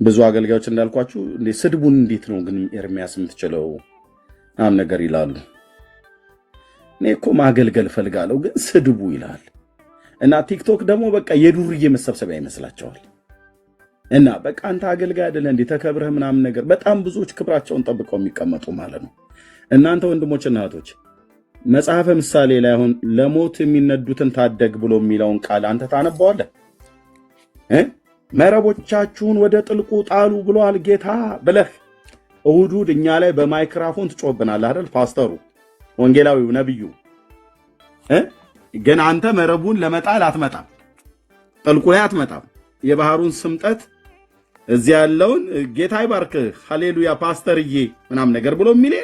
ብዙ አገልጋዮች እንዳልኳችሁ ስድቡን እንዴት ነው ግን ኤርሚያስ የምትችለው ምናምን ነገር ይላሉ። እኔ እኮ ማገልገል ፈልጋለሁ ግን ስድቡ ይላል እና ቲክቶክ ደግሞ በቃ የዱርዬ መሰብሰቢያ ይመስላቸዋል። እና በቃ አንተ አገልጋይ አይደለህ እንዴ ተከብረህ ምናምን ነገር በጣም ብዙዎች ክብራቸውን ጠብቀው የሚቀመጡ ማለት ነው። እናንተ ወንድሞችና እህቶች መጽሐፈ ምሳሌ ላይ አሁን ለሞት የሚነዱትን ታደግ ብሎ የሚለውን ቃል አንተ ታነበዋለህ? መረቦቻችሁን ወደ ጥልቁ ጣሉ ብሏል ጌታ ብለህ እሑድ እኛ ላይ በማይክራፎን ትጮብናል አይደል? ፓስተሩ፣ ወንጌላዊው፣ ነብዩ ግን አንተ መረቡን ለመጣል አትመጣም፣ ጥልቁ ላይ አትመጣም። የባህሩን ስምጠት እዚህ ያለውን ጌታ ይባርክህ ሃሌሉያ ፓስተርዬ ምናምን ነገር ብሎ የሚል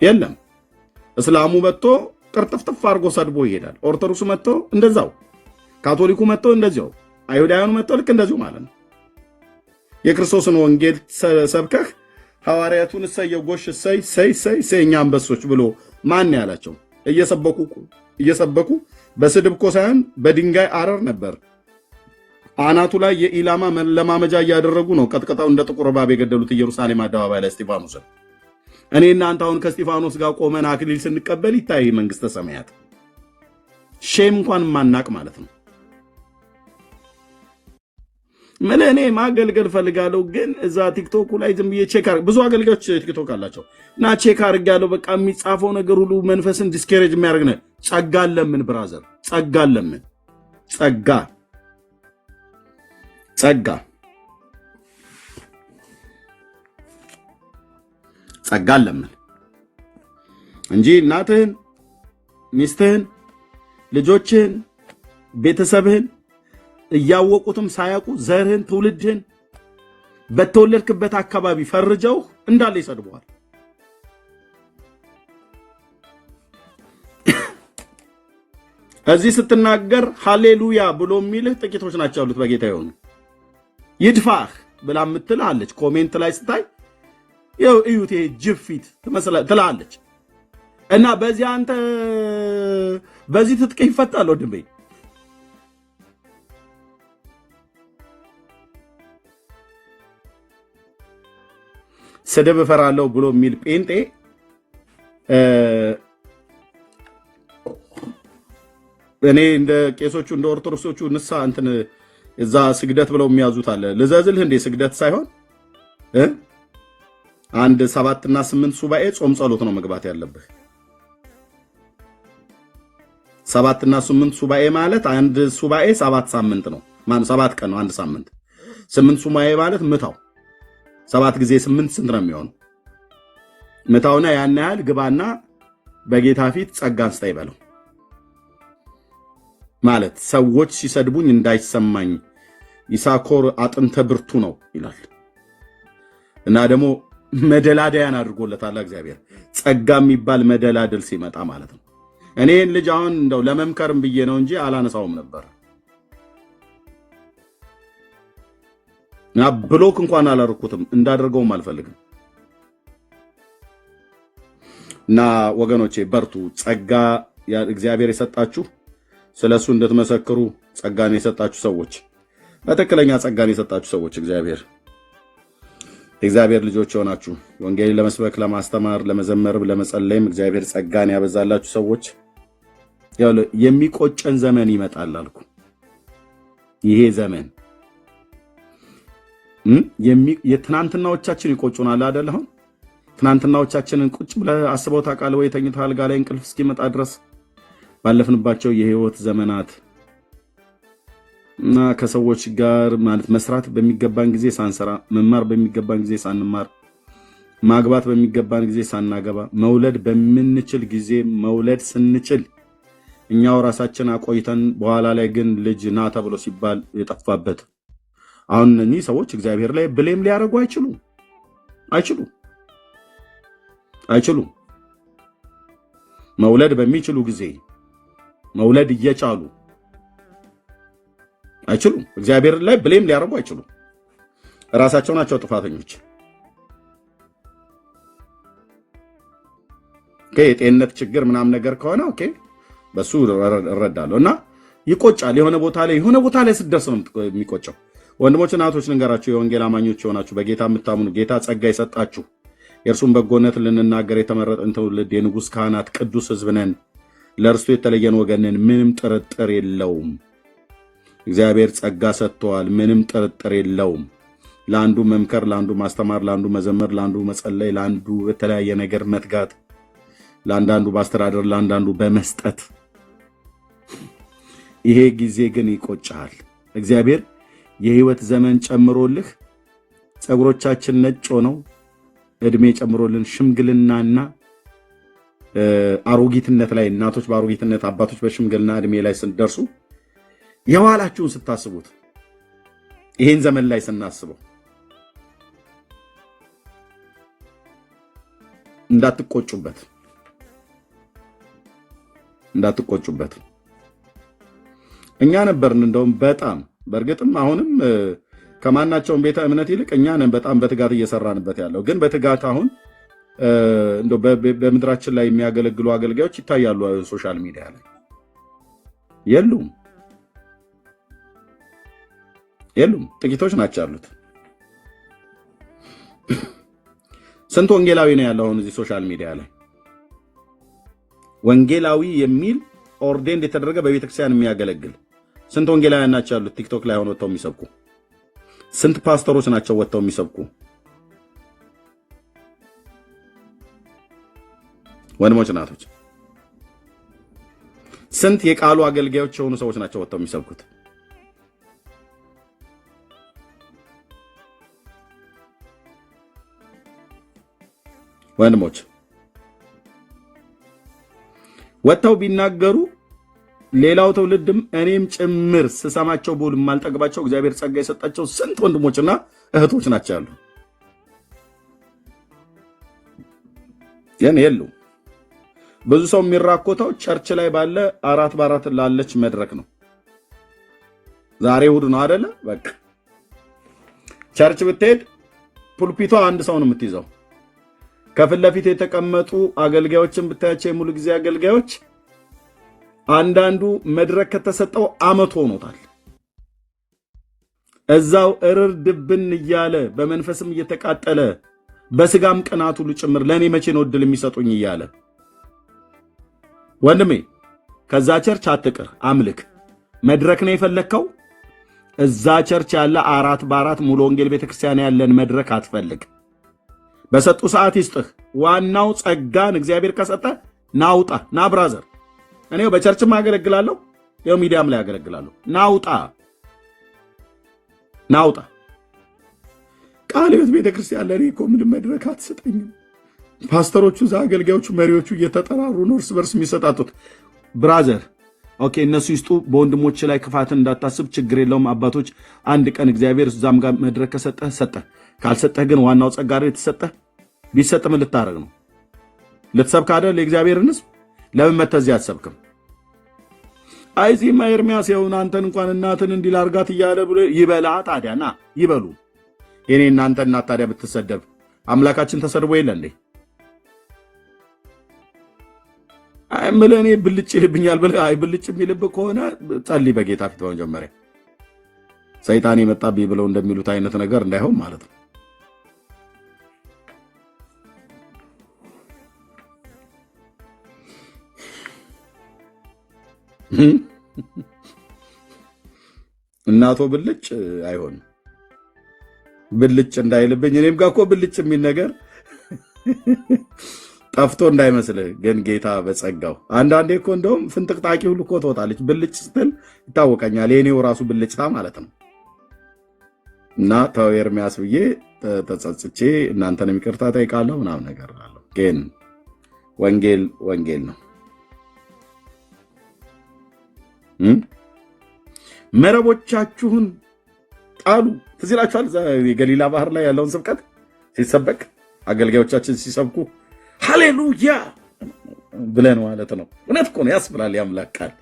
የለም። እስላሙ መጥቶ ቅርጥፍጥፍ አድርጎ ሰድቦ ይሄዳል። ኦርቶዶክሱ መጥቶ እንደዛው፣ ካቶሊኩ መጥቶ እንደዚያው፣ አይሁዳውያኑ መጥቶ ልክ እንደዚሁ ማለት ነው። የክርስቶስን ወንጌል ሰብከህ ሐዋርያቱን እሰየው ጎሽ እሰይ እኛ አንበሶች ብሎ ማን ያላቸው? እየሰበኩ በስድብ እኮ ሳይሆን በድንጋይ አረር ነበር አናቱ ላይ የኢላማ ለማመጃ እያደረጉ ነው ቀጥቅጠው እንደ ጥቁር እባብ የገደሉት ኢየሩሳሌም አደባባይ ላይ እስጢፋኖስን። እኔ እናንተ አሁን ከእስጢፋኖስ ጋር ቆመን አክሊል ስንቀበል ይታይ መንግስተ ሰማያት ሼም እንኳን ማናቅ ማለት ነው። እኔ ማገልገል ፈልጋለሁ ግን እዛ ቲክቶክ ላይ ዝም ብዬ ቼክ ብዙ አገልጋዮች ቲክቶክ አላቸው እና ቼክ አድርጋለሁ። በቃ የሚጻፈው ነገር ሁሉ መንፈስን ዲስኬሬጅ የሚያደርግ ነው። ጸጋ ለምን ብራዘር፣ ጸጋ ለምን? ጸጋ ለምን እንጂ እናትህን፣ ሚስትህን፣ ልጆችህን፣ ቤተሰብህን እያወቁትም ሳያውቁ ዘርህን፣ ትውልድህን በተወለድክበት አካባቢ ፈርጀው እንዳለ ይሰድበዋል። እዚህ ስትናገር ሃሌሉያ ብሎ የሚልህ ጥቂቶች ናቸው ያሉት በጌታ የሆኑ። ይድፋህ ብላ የምትልህ አለች። ኮሜንት ላይ ስታይ ይኸው እዩት ይሄ ጅፊት ትላለች። እና በዚህ አንተ በዚህ ትጥቅ ይፈታል ወንድሜ። ስድብ እፈራለሁ ብሎ የሚል ጴንጤ እኔ እንደ ቄሶቹ እንደ ኦርቶዶክሶቹ ንሳ እንትን እዛ ስግደት ብለው የሚያዙት አለ። ልዘዝልህ እንዴ ስግደት ሳይሆን አንድ 7 እና 8 ሱባኤ ጾም ጸሎት ነው መግባት ያለብህ። 7 እና 8 ሱባኤ ማለት አንድ ሱባኤ 7 ሳምንት ነው ማለት 7 ቀን ነው አንድ ሳምንት። 8 ሱባኤ ማለት ምታው 7 ጊዜ 8 ስንት ነው የሚሆነው? ምታውና ያን ያህል ግባና በጌታ ፊት ጸጋን ስታይ በለው ማለት ሰዎች ሲሰድቡኝ እንዳይሰማኝ ይሳኮር አጥንተ ብርቱ ነው ይላል። እና ደግሞ መደላደያን አድርጎለታል እግዚአብሔር። ጸጋ የሚባል መደላደል ሲመጣ ማለት ነው። እኔን ልጅ አሁን እንደው ለመምከርም ብዬ ነው እንጂ አላነሳውም ነበር። ብሎክ እንኳን አላረኩትም እንዳደርገውም አልፈልግም። እና ወገኖቼ በርቱ። ጸጋ እግዚአብሔር የሰጣችሁ ስለሱ እንድትመሰክሩ ጸጋን የሰጣችሁ ሰዎች፣ በትክክለኛ ጸጋን የሰጣችሁ ሰዎች እግዚአብሔር ልጆች ሆናችሁ ወንጌልን ለመስበክ፣ ለማስተማር፣ ለመዘመር፣ ለመጸለይም እግዚአብሔር ጸጋን ያበዛላችሁ ሰዎች የሚቆጨን ዘመን ይመጣል አልኩ። ይሄ ዘመን የትናንትናዎቻችን ይቆጩናል አይደል? አሁን ትናንትናዎቻችንን ቁጭ ብለህ አስበው ታውቃለህ ወይ? ተኝተህ አልጋ ላይ እንቅልፍ እስኪመጣ ድረስ ባለፍንባቸው የህይወት ዘመናት እና ከሰዎች ጋር ማለት መስራት በሚገባን ጊዜ ሳንሰራ፣ መማር በሚገባን ጊዜ ሳንማር፣ ማግባት በሚገባን ጊዜ ሳናገባ፣ መውለድ በምንችል ጊዜ መውለድ ስንችል እኛው ራሳችን አቆይተን በኋላ ላይ ግን ልጅ ና ተብሎ ሲባል የጠፋበት። አሁን እነኚህ ሰዎች እግዚአብሔር ላይ ብሌም ሊያደርጉ አይችሉም። መውለድ በሚችሉ ጊዜ መውለድ እየቻሉ አይችሉም። እግዚአብሔር ላይ ብሌም ሊያደርጉ አይችሉም። ራሳቸው ናቸው ጥፋተኞች። የጤንነት ችግር ምናምን ነገር ከሆነ ኦኬ በሱ እረዳለሁ። እና ይቆጫል። የሆነ ቦታ ላይ ስትደርስ ነው የሚቆጨው። ወንድሞችና እህቶች ልንገራችሁ፣ የወንጌል አማኞች የሆናችሁ በጌታ የምታምኑ ጌታ ጸጋ የሰጣችሁ የእርሱን በጎነት ልንናገር የተመረጥን ትውልድ፣ የንጉሥ ካህናት፣ ቅዱስ ሕዝብ ነን፣ ለእርሱ የተለየን ወገንን፣ ምንም ጥርጥር የለውም። እግዚአብሔር ጸጋ ሰጥተዋል፣ ምንም ጥርጥር የለውም። ለአንዱ መምከር፣ ለአንዱ ማስተማር፣ ለአንዱ መዘመር፣ ለአንዱ መጸለይ፣ ለአንዱ የተለያየ ነገር መትጋት፣ ለአንዳንዱ በአስተዳደር፣ ለአንዳንዱ በመስጠት። ይሄ ጊዜ ግን ይቆጫል። እግዚአብሔር የህይወት ዘመን ጨምሮልህ ጸጉሮቻችን ነጭ ሆነው እድሜ ጨምሮልን ሽምግልናና አሮጊትነት ላይ እናቶች በአሮጊትነት አባቶች በሽምግልና እድሜ ላይ ስንደርሱ የኋላችሁን ስታስቡት ይሄን ዘመን ላይ ስናስበው እንዳትቆጩበት። እኛ ነበርን እንደውም በጣም በእርግጥም አሁንም ከማናቸውም ቤተ እምነት ይልቅ እኛ ነን በጣም በትጋት እየሰራንበት ያለው። ግን በትጋት አሁን እንደው በምድራችን ላይ የሚያገለግሉ አገልጋዮች ይታያሉ ሶሻል ሚዲያ ላይ የሉም፣ ጥቂቶች ናቸው ያሉት። ስንት ወንጌላዊ ነው ያለው አሁን እዚህ ሶሻል ሚዲያ ላይ? ወንጌላዊ የሚል ኦርዴንድ የተደረገ በቤተክርስቲያን የሚያገለግል ስንት ወንጌላውያን ናቸው ያሉት? ቲክቶክ ላይ ሆነው ወጥተው የሚሰብኩ ስንት ፓስተሮች ናቸው ወጥተው የሚሰብኩ? ወንድሞች እናቶች፣ ስንት የቃሉ አገልጋዮች የሆኑ ሰዎች ናቸው ወጥተው የሚሰብኩት? ወንድሞች ወጥተው ቢናገሩ ሌላው ትውልድም እኔም ጭምር ስሰማቸው ቦል ማልጠግባቸው እግዚአብሔር ጸጋ የሰጣቸው ስንት ወንድሞችና እህቶች ናቸው ያሉ። ግን የሉ። ብዙ ሰው የሚራኮተው ቸርች ላይ ባለ 4x4 ላለች መድረክ ነው። ዛሬ እሑድ ነው አይደለ? በቃ ቸርች ብትሄድ ፑልፒቷ አንድ ሰው ነው የምትይዘው። ከፊት ለፊት የተቀመጡ አገልጋዮችን ብታያቸው የሙሉ ጊዜ አገልጋዮች አንዳንዱ መድረክ ከተሰጠው ዓመት ሆኖታል። እዛው እርር ድብን እያለ በመንፈስም እየተቃጠለ በስጋም ቅናቱ ሁሉ ጭምር ለኔ መቼ ነው እድል የሚሰጡኝ እያለ። ወንድሜ ከዛ ቸርች አትቅር፣ አምልክ። መድረክ ነው የፈለከው? እዛ ቸርች ያለ 4x4 ሙሉ ወንጌል ቤተክርስቲያን ያለን መድረክ አትፈልግ። በሰጡ ሰዓት ይስጥህ። ዋናው ጸጋን እግዚአብሔር ከሰጠ ናውጣ። ና ብራዘር፣ እኔው በቸርችም አገለግላለሁ፣ ያው ሚዲያም ላይ አገለግላለሁ። ናውጣ። ቃለ ሕይወት ቤተክርስቲያን ለኔ እኮ ምንም መድረክ አትሰጠኝም። ፓስተሮቹ እዛ አገልጋዮቹ መሪዎቹ እየተጠራሩ ነው እርስ በርስ የሚሰጣጡት። ብራዘር ኦኬ፣ እነሱ ይስጡ። በወንድሞች ላይ ክፋትን እንዳታስብ፣ ችግር የለውም። አባቶች አንድ ቀን እግዚአብሔር እዛም ጋር መድረክ ከሰጠህ ሰጠህ፣ ካልሰጠህ ግን ዋናው ጸጋ የተሰጠህ ቢሰጥ ምን ልታረግ ነው? ልትሰብክ አይደል? የእግዚአብሔርን ሕዝብ ለምን መተህ እዚህ አትሰብክም? አይዚህማ ኤርሚያስ ይሁን አንተን እንኳን እናትን እንዲል አርጋት እያለ ብሎ ይበላ። ታዲያ ና ይበሉ። የኔ እናንተ እናት ታዲያ ብትሰደብ አምላካችን ተሰድቦ የለ እንዴ? አይምልህ እኔ ብልጭ ይልብኛል ብለህ አይ ብልጭ የሚልብህ ከሆነ ጸልይ በጌታ ፊት በመጀመሪያ ሰይጣን የመጣብኝ ብለው እንደሚሉት አይነት ነገር እንዳይሆን ማለት ነው። እናቶ ብልጭ አይሆንም። ብልጭ እንዳይልብኝ እኔም ጋር እኮ ብልጭ የሚል ነገር ጠፍቶ እንዳይመስልህ። ግን ጌታ በጸጋው አንዳንዴ እኮ እንደውም ፍንጥቅጣቂ ሁሉ እኮ ትወጣለች። ብልጭ ስትል ይታወቀኛል። የኔው ራሱ ብልጭታ ማለት ነው። እና ተው ኤርሚያስ ብዬ ተጸጽቼ እናንተንም ይቅርታ ጠይቃለሁ ምናምን ነገር አለው። ግን ወንጌል ነው። መረቦቻችሁን ጣሉ። ትዝ ይላችኋል የገሊላ ባህር ላይ ያለውን ስብከት ሲሰበክ አገልጋዮቻችን ሲሰብኩ ሃሌሉያ ብለን ማለት ነው። እውነት እኮ ነው፣ ያስብላል። ያምላክ ቃል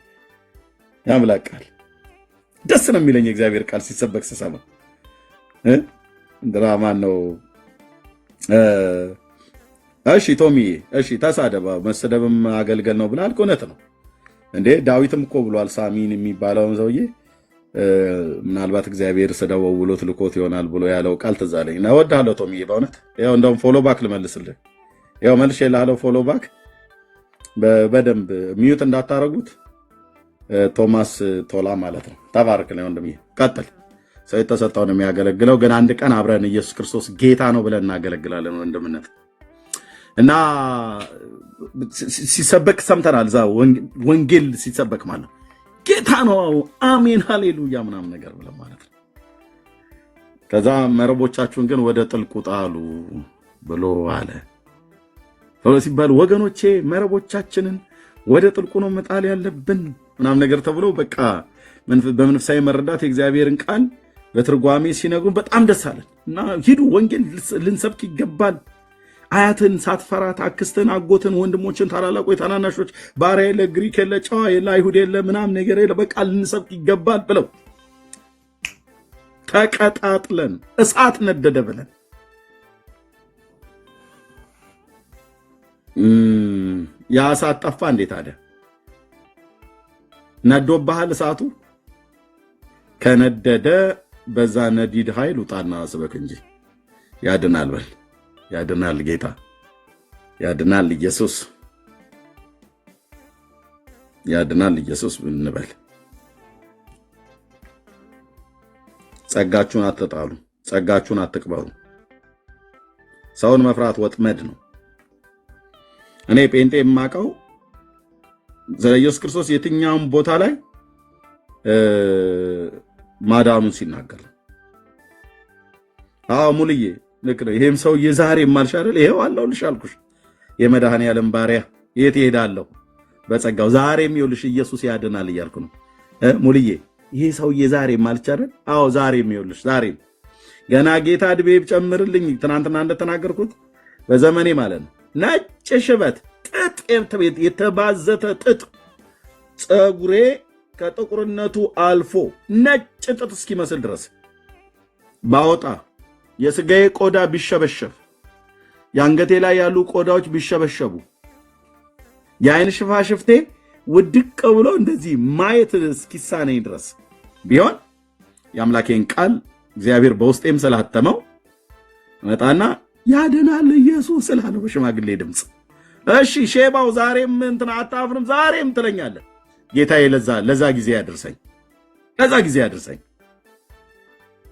ደስ ነው የሚለኝ የእግዚአብሔር ቃል ሲሰበክ ስሰማ። ድራማን ነው። እሺ ቶሚዬ፣ እሺ ተሳደባ፣ መሰደብም አገልገል ነው ብላል። እውነት ነው እንዴ? ዳዊትም እኮ ብሏል። ሳሚን የሚባለውን ሰውዬ ምናልባት እግዚአብሔር ስደወው ብሎት ልኮት ይሆናል ብሎ ያለው ቃል ትዝ አለኝ እና እወድሃለሁ ቶሚዬ በእውነት ያው እንደውም ፎሎ ባክ ልመልስልህ ያው መልሼ እልሃለሁ ፎሎ ባክ በደንብ ሚዩት እንዳታረጉት ቶማስ ቶላ ማለት ነው ተባረክ ነው ወንድምዬ ቀጥል ሰው የተሰጠው ነው የሚያገለግለው ግን አንድ ቀን አብረን ኢየሱስ ክርስቶስ ጌታ ነው ብለን እናገለግላለን ወንድምነት እና ሲሰበክ ሰምተናል ዛ ወንጌል ሲሰበክ ማለት ጌታ ነው አሜን ሃሌሉያ ምናምን ነገር ብለን ማለት ነው ከዛ መረቦቻችሁን ግን ወደ ጥልቁ ጣሉ ብሎ አለ ሲባል ወገኖቼ መረቦቻችንን ወደ ጥልቁ ነው መጣል ያለብን ምናምን ነገር ተብሎ በቃ በመንፈሳዊ መረዳት የእግዚአብሔርን ቃል በትርጓሜ ሲነግሩን በጣም ደስ አለን እና ሂዱ ወንጌል ልንሰብክ ይገባል አያትን ሳትፈራት አክስትን አጎትን ወንድሞችን ታላላቆች ታናናሾች ባሪያ የለ ግሪክ የለ ጨዋ የለ አይሁድ የለ ምናምን ነገር የለ በቃ ልንሰብክ ይገባል ብለው ተቀጣጥለን እሳት ነደደ ብለን ያ እሳት ጠፋ እንዴት አደ ነዶብሃል እሳቱ ከነደደ በዛ ነዲድ ኃይል ውጣና ስበክ እንጂ ያድናል በል ያድናል ጌታ ያድናል ኢየሱስ ያድናል ኢየሱስ እንበል ጸጋችሁን አትጣሉ ጸጋችሁን አትቅበሩ ሰውን መፍራት ወጥመድ ነው እኔ ጴንጤ የማውቀው ስለ ኢየሱስ ክርስቶስ የትኛውም ቦታ ላይ ማዳኑን ሲናገር ሙልዬ ልክ ነው ይሄም ሰው የዛሬ ማልሽ አይደል ይሄው አለውልሽ አልኩሽ የመድኃኔዓለም ባሪያ የት ይሄዳለሁ በጸጋው ዛሬም ይኸውልሽ ኢየሱስ ያድናል እያልኩ ነው ሙልዬ ይሄ ሰው የዛሬ ማልሽ አይደል ዛሬም ይኸውልሽ ዛሬም ገና ጌታ ዕድሜ ጨምርልኝ ትናንትና እንደተናገርኩት በዘመኔ ማለት ነው ነጭ ሽበት ጥጥ የተባዘተ ጥጥ ጸጉሬ ከጥቁርነቱ አልፎ ነጭ ጥጥ እስኪመስል ድረስ ባወጣ የስጋዬ ቆዳ ቢሸበሸብ ያንገቴ ላይ ያሉ ቆዳዎች ቢሸበሸቡ የአይን ሽፋሽፍቴ ውድቅ ብሎ እንደዚህ ማየት እስኪሳነኝ ድረስ ቢሆን የአምላኬን ቃል እግዚአብሔር በውስጤም ስላተመው መጣና ያድናል ኢየሱስ ስላለው በሽማግሌ ድምፅ እሺ ሼባው ዛሬም እንትና አታፍርም ዛሬም ትለኛለህ ጌታዬ ለዛ ጊዜ ያድርሰኝ ለዛ ጊዜ ያድርሰኝ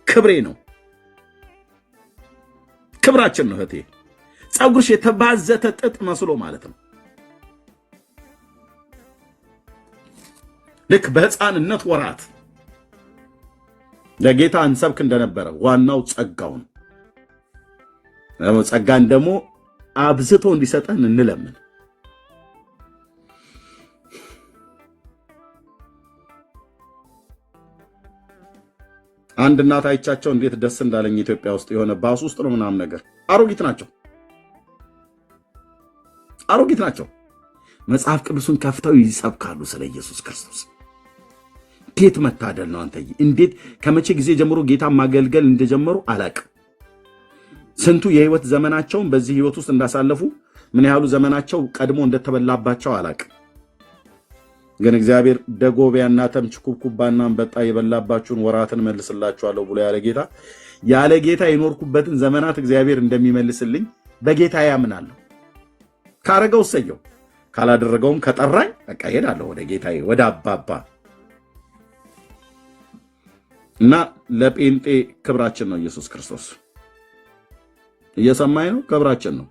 ክብሬ ነው ክብራችን ነው እህቴ ጸጉርሽ የተባዘተ ጥጥ መስሎ ማለት ነው ልክ በሕፃንነት ወራት ለጌታ እንሰብክ እንደነበረ ዋናው ጸጋውን ጸጋን ደግሞ አብዝቶ እንዲሰጠን እንለምን አንድ እናት አይቻቸው እንዴት ደስ እንዳለኝ ኢትዮጵያ ውስጥ የሆነ ባስ ውስጥ ነው ምናምን ነገር አሮጊት ናቸው መጽሐፍ ቅዱስን ከፍተው ይሰብካሉ ስለ ኢየሱስ ክርስቶስ እንዴት መታደል ነው አንተዬ እንዴት ከመቼ ጊዜ ጀምሮ ጌታ ማገልገል እንደጀመሩ አላቅም ስንቱ የህይወት ዘመናቸውን በዚህ ህይወት ውስጥ እንዳሳለፉ ምን ያህሉ ዘመናቸው ቀድሞ እንደተበላባቸው አላቅም ግን እግዚአብሔር ደጎቢያና ተምች ኩብኩባና አንበጣ የበላባችሁን ወራትን መልስላችኋለሁ ብሎ ያለ ጌታ የኖርኩበትን ዘመናት እግዚአብሔር እንደሚመልስልኝ በጌታ ያምናለሁ ካረገው ሰየው ካላደረገውም ከጠራኝ በቃ ሄዳለሁ ወደ ጌታዬ ወደ አባባ እና ለጴንጤ ክብራችን ነው ኢየሱስ ክርስቶስ እየሰማኝ ነው ክብራችን ነው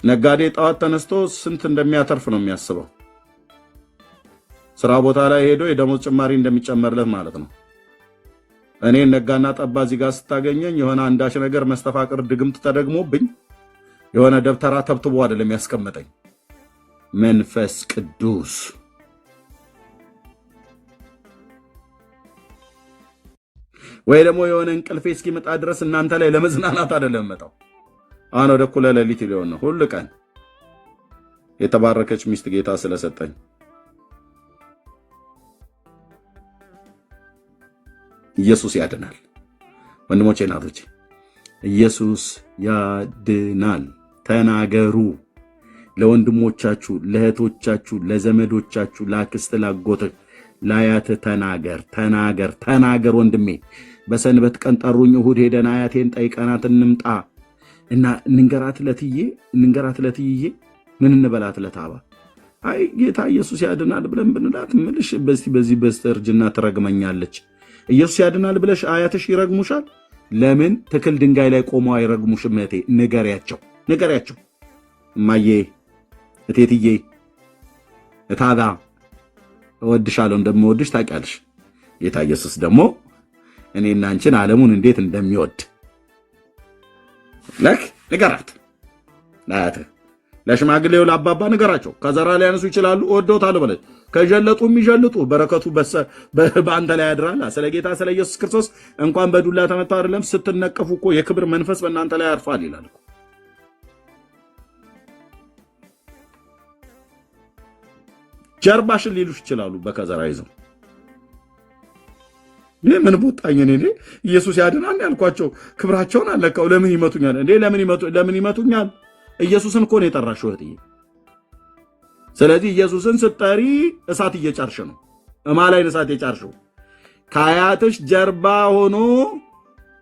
ነጋዴ ጣዋት ተነስቶ ስንት እንደሚያተርፍ ነው የሚያስበው ስራ ቦታ ላይ ሄዶ የደሞዝ ጭማሪ እንደሚጨመርለት ማለት ነው እኔ ነጋና ጠባ እዚህ ጋር ስታገኘኝ የሆነ አንዳች ነገር መስተፋቅር ድግምት ተደግሞብኝ የሆነ ደብተራ ተብትቦ አይደለም ያስቀመጠኝ መንፈስ ቅዱስ ወይ ደግሞ የሆነ እንቅልፌ እስኪመጣ ድረስ እናንተ ላይ ለመዝናናት አይደለም መጣው አሁን ወደ እኩለ ሌሊት ሊሆን ነው ሁሉ ቀን የተባረከች ሚስት ጌታ ስለሰጠኝ ኢየሱስ ያድናል ወንድሞቼ እናቶቼ ኢየሱስ ያድናል ተናገሩ ለወንድሞቻችሁ ለእህቶቻችሁ ለዘመዶቻችሁ ለአክስት ላጎት ለአያት ተናገር ወንድሜ። በሰንበት ቀን ጠሩኝ፣ እሁድ ሄደን አያቴን ጠይቀናት እንምጣ እና እንንገራት ለትይዬ ምን እንበላት ለታባ። አይ ጌታ ኢየሱስ ያድናል ብለን ብንላት ምልሽ በዚህ በስተርጅና ትረግመኛለች። ኢየሱስ ያድናል ብለሽ አያትሽ ይረግሙሻል። ለምን ትክል ድንጋይ ላይ ቆመው አይረግሙሽም? እህቴ ንገሪያቸው። እማዬ፣ እቴትዬ፣ እታጋ እወድሻለሁ፣ እንደምወድሽ ታውቂያለሽ። ጌታ ኢየሱስ ደግሞ እኔና አንቺን ዓለሙን እንዴት እንደሚወድ ንገራት። ለሽማግሌው ለአባባ ንገራቸው። ከዘራ ሊያነሱ ይችላሉ። እወደውታለሁ በለች። ከጀለጡ የሚጀልጡ በረከቱ በአንተ ላይ ያድራል። ስለ ጌታ ስለ ኢየሱስ ክርስቶስ እንኳን በዱላ ተመታ አይደለም ስትነቀፉ እኮ የክብር መንፈስ በእናንተ ላይ ያርፋል ይላል። ጀርባሽን ሊሉሽ ይችላሉ በከዘራ ይዘው። ምን ቦጣኝ እኔ ኢየሱስ ያድናል ያልኳቸው ክብራቸውን አለቀው። ለምን ይመቱኛል እንዴ? ለምን ይመቱኛል? ኢየሱስን እኮ ነው የጠራሽው እህትዬ። ስለዚህ ኢየሱስን ስትጠሪ እሳት እየጫርሽ ነው። እማላይ እሳት የጫርሽው ከአያትሽ ጀርባ ሆኖ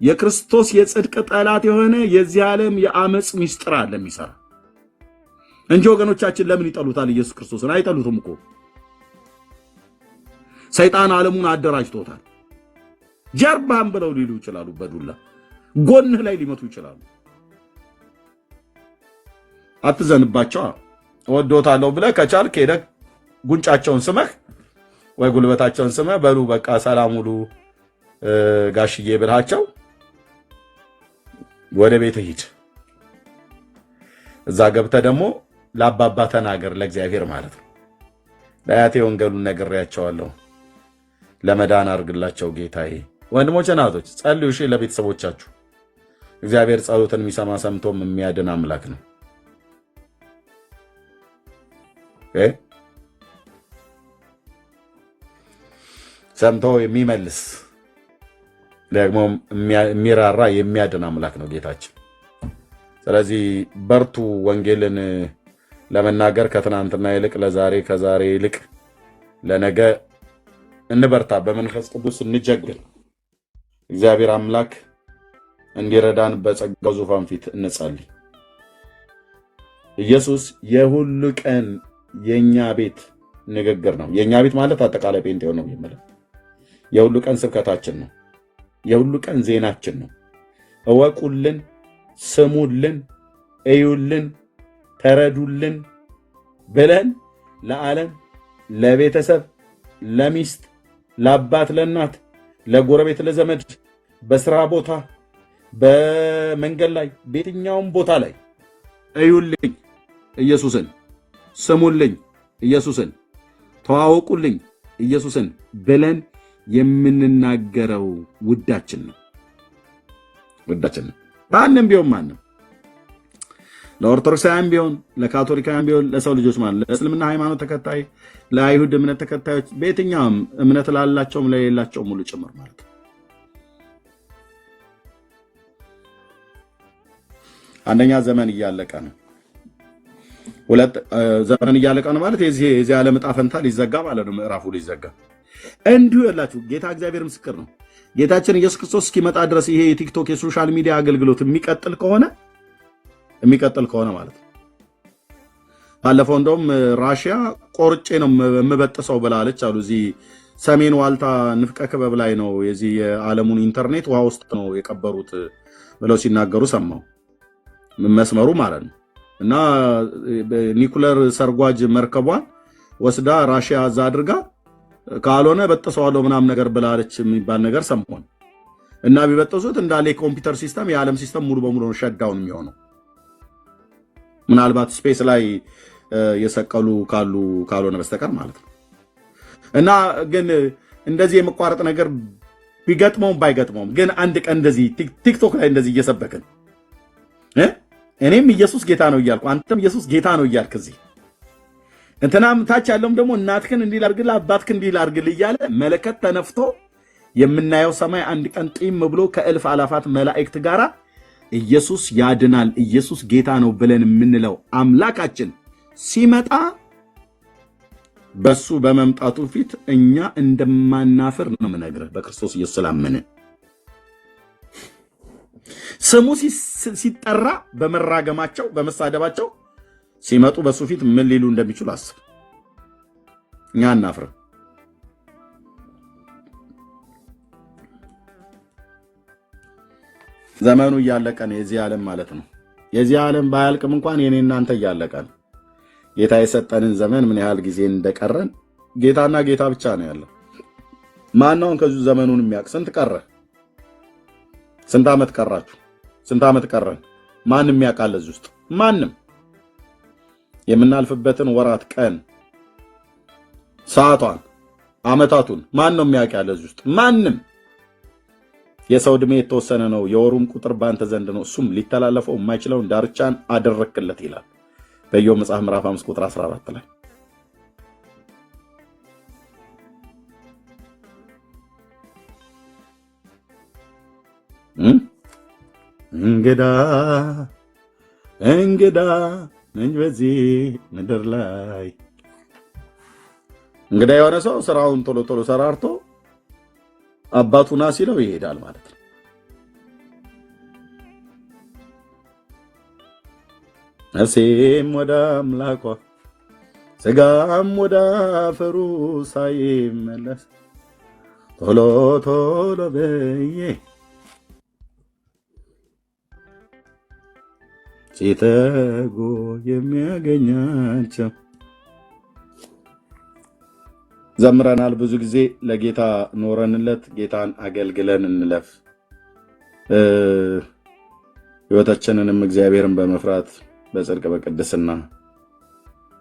የክርስቶስ የጽድቅ ጠላት የሆነ የዚህ ዓለም የአመጽ ሚስጥር አለ የሚሰራ እንጂ ወገኖቻችን ለምን ይጠሉታል? ኢየሱስ ክርስቶስን አይጠሉትም እኮ። ሰይጣን ዓለሙን አደራጅቶታል። ጀርባም ብለው ሊሉ ይችላሉ። በዱላ ጎንህ ላይ ሊመቱ ይችላሉ። አትዘንባቸው። ወዶታለሁ ብለህ ከቻልክ ሄደህ ጉንጫቸውን ስመህ ወይ ጉልበታቸውን ስመህ በሉ በቃ ሰላም ሁሉ ጋሽዬ ብልሃቸው ወደ ቤት ሂድ። እዛ ገብተህ ደግሞ ለአባባ ተናገር፣ ለእግዚአብሔር ማለት ነው። ለአያቴ ወንጌሉን ነግሬያቸዋለሁ፣ ለመዳን አድርግላቸው ጌታዬ። ወንድሞቼ እናቶች ጸልዩ እሺ፣ ለቤተሰቦቻችሁ። እግዚአብሔር ጸሎትን የሚሰማ ሰምቶም የሚያድን አምላክ ነው። ሰምቶ የሚመልስ ደግሞ የሚራራ የሚያድን አምላክ ነው ጌታችን። ስለዚህ በርቱ። ወንጌልን ለመናገር ከትናንትና ይልቅ ለዛሬ፣ ከዛሬ ይልቅ ለነገ እንበርታ። በመንፈስ ቅዱስ እንጀግል። እግዚአብሔር አምላክ እንዲረዳን በጸጋው ዙፋን ፊት እንጸልይ። ኢየሱስ የሁሉ ቀን የኛ ቤት ንግግር ነው። የኛ ቤት ማለት አጠቃላይ ጴንጤው ነው የሚመለ የሁሉ ቀን ስብከታችን ነው። የሁሉ ቀን ዜናችን ነው። እወቁልን፣ ስሙልን፣ እዩልን፣ ተረዱልን ብለን ለዓለም፣ ለቤተሰብ፣ ለሚስት፣ ለአባት፣ ለእናት፣ ለጎረቤት፣ ለዘመድ፣ በስራ ቦታ፣ በመንገድ ላይ፣ በየትኛውም ቦታ ላይ እዩልኝ ኢየሱስን፣ ስሙልኝ ኢየሱስን፣ ተዋወቁልኝ ኢየሱስን ብለን የምንናገረው ውዳችን ነው። ማንም ቢሆን ማንም፣ ለኦርቶዶክሳውያን ቢሆን፣ ለካቶሊካውያን ቢሆን፣ ለሰው ልጆች ማለት ለእስልምና ሃይማኖት ተከታይ፣ ለአይሁድ እምነት ተከታዮች፣ በየትኛውም እምነት ላላቸውም ለሌላቸውም ሙሉ ጭምር ማለት ነው። አንደኛ ዘመን እያለቀ ነው። ሁለት ዘመን እያለቀ ነው ማለት የዚህ ዓለም ዕጣ ፈንታ ሊዘጋ ማለት ነው። ምዕራፉ ሊዘጋ እንዲሁ ያላችሁ ጌታ እግዚአብሔር ምስክር ነው። ጌታችን ኢየሱስ ክርስቶስ እስኪመጣ ድረስ ይሄ የቲክቶክ የሶሻል ሚዲያ አገልግሎት የሚቀጥል ከሆነ ማለት ነው። ባለፈው እንደውም ራሽያ ቆርጬ ነው የምበጥሰው ብላለች አሉ። እዚህ ሰሜን ዋልታ ንፍቀ ክበብ ላይ ነው የዚህ የዓለሙን ኢንተርኔት ውሃ ውስጥ ነው የቀበሩት ብለው ሲናገሩ ሰማው። መስመሩ ማለት ነው። እና ኒኩለር ሰርጓጅ መርከቧን ወስዳ ራሽያ እዛ አድርጋ ካልሆነ በጥሰዋለሁ ምናምን ነገር ብላለች የሚባል ነገር ሰማን። እና ቢበጥሱት እንዳለ የኮምፒውተር ሲስተም የዓለም ሲስተም ሙሉ በሙሉ ነው ሸዳውን የሚሆነው። ምናልባት ስፔስ ላይ የሰቀሉ ካልሆነ በስተቀር ማለት ነው። እና ግን እንደዚህ የመቋረጥ ነገር ቢገጥመውም ባይገጥመውም ግን አንድ ቀን እንደዚህ ቲክቶክ ላይ እንደዚህ እየሰበክን እኔም ኢየሱስ ጌታ ነው እያልኩ አንተም ኢየሱስ ጌታ ነው እያልክ እዚህ እንትናም ታች ያለውም ደግሞ እናትክን እንዲህ ላድርግልህ አባትክን እንዲህ ላድርግልህ እያለ መለከት ተነፍቶ የምናየው ሰማይ አንድ ቀን ጢም ብሎ ከእልፍ አላፋት መላእክት ጋራ ኢየሱስ ያድናል፣ ኢየሱስ ጌታ ነው ብለን የምንለው አምላካችን ሲመጣ በሱ በመምጣቱ ፊት እኛ እንደማናፍር ነው የምነግርህ። በክርስቶስ ኢየሱስ ስላመንን ስሙ ሲጠራ በመራገማቸው በመሳደባቸው ሲመጡ በሱ ፊት ምን ሊሉ እንደሚችሉ አስብ። እኛ አናፍርም። ዘመኑ እያለቀ ነው፣ የዚህ ዓለም ማለት ነው። የዚህ ዓለም ባያልቅም እንኳን የኔ እናንተ እያለቀ ነው። ጌታ የሰጠንን ዘመን ምን ያህል ጊዜ እንደቀረን ጌታና ጌታ ብቻ ነው ያለው። ማነውን ከዚሁ ዘመኑን የሚያውቅ? ስንት ቀረ? ስንት ዓመት ቀራችሁ? ስንት ዓመት ቀረን? ማንም ያውቃል እዚህ ውስጥ? ማንም። የምናልፍበትን ወራት፣ ቀን፣ ሰዓቷን፣ ዓመታቱን ማን ነው የሚያውቅ ያለ እዚህ ውስጥ? ማንም። የሰው ዕድሜ የተወሰነ ነው፣ የወሩም ቁጥር በአንተ ዘንድ ነው፣ እሱም ሊተላለፈው የማይችለውን ዳርቻን አደረክለት ይላል በኢዮብ መጽሐፍ ምዕራፍ 5 ቁጥር 14 ላይ። እንግዳ ነኝ በዚህ ምድር ላይ። እንግዳ የሆነ ሰው ስራውን ቶሎ ቶሎ ሰራርቶ አባቱና ሲለው ይሄዳል ማለት ነው። ነፍሴም ወደ አምላኳ ስጋም ወደ አፈሩ ሳይመለስ ቶሎ ቶሎ ብዬ ሲተጉ የሚያገኛቸው። ዘምረናል ብዙ ጊዜ ለጌታ ኖረንለት ጌታን አገልግለን እንለፍ። ሕይወታችንንም እግዚአብሔርን በመፍራት በጽድቅ በቅድስና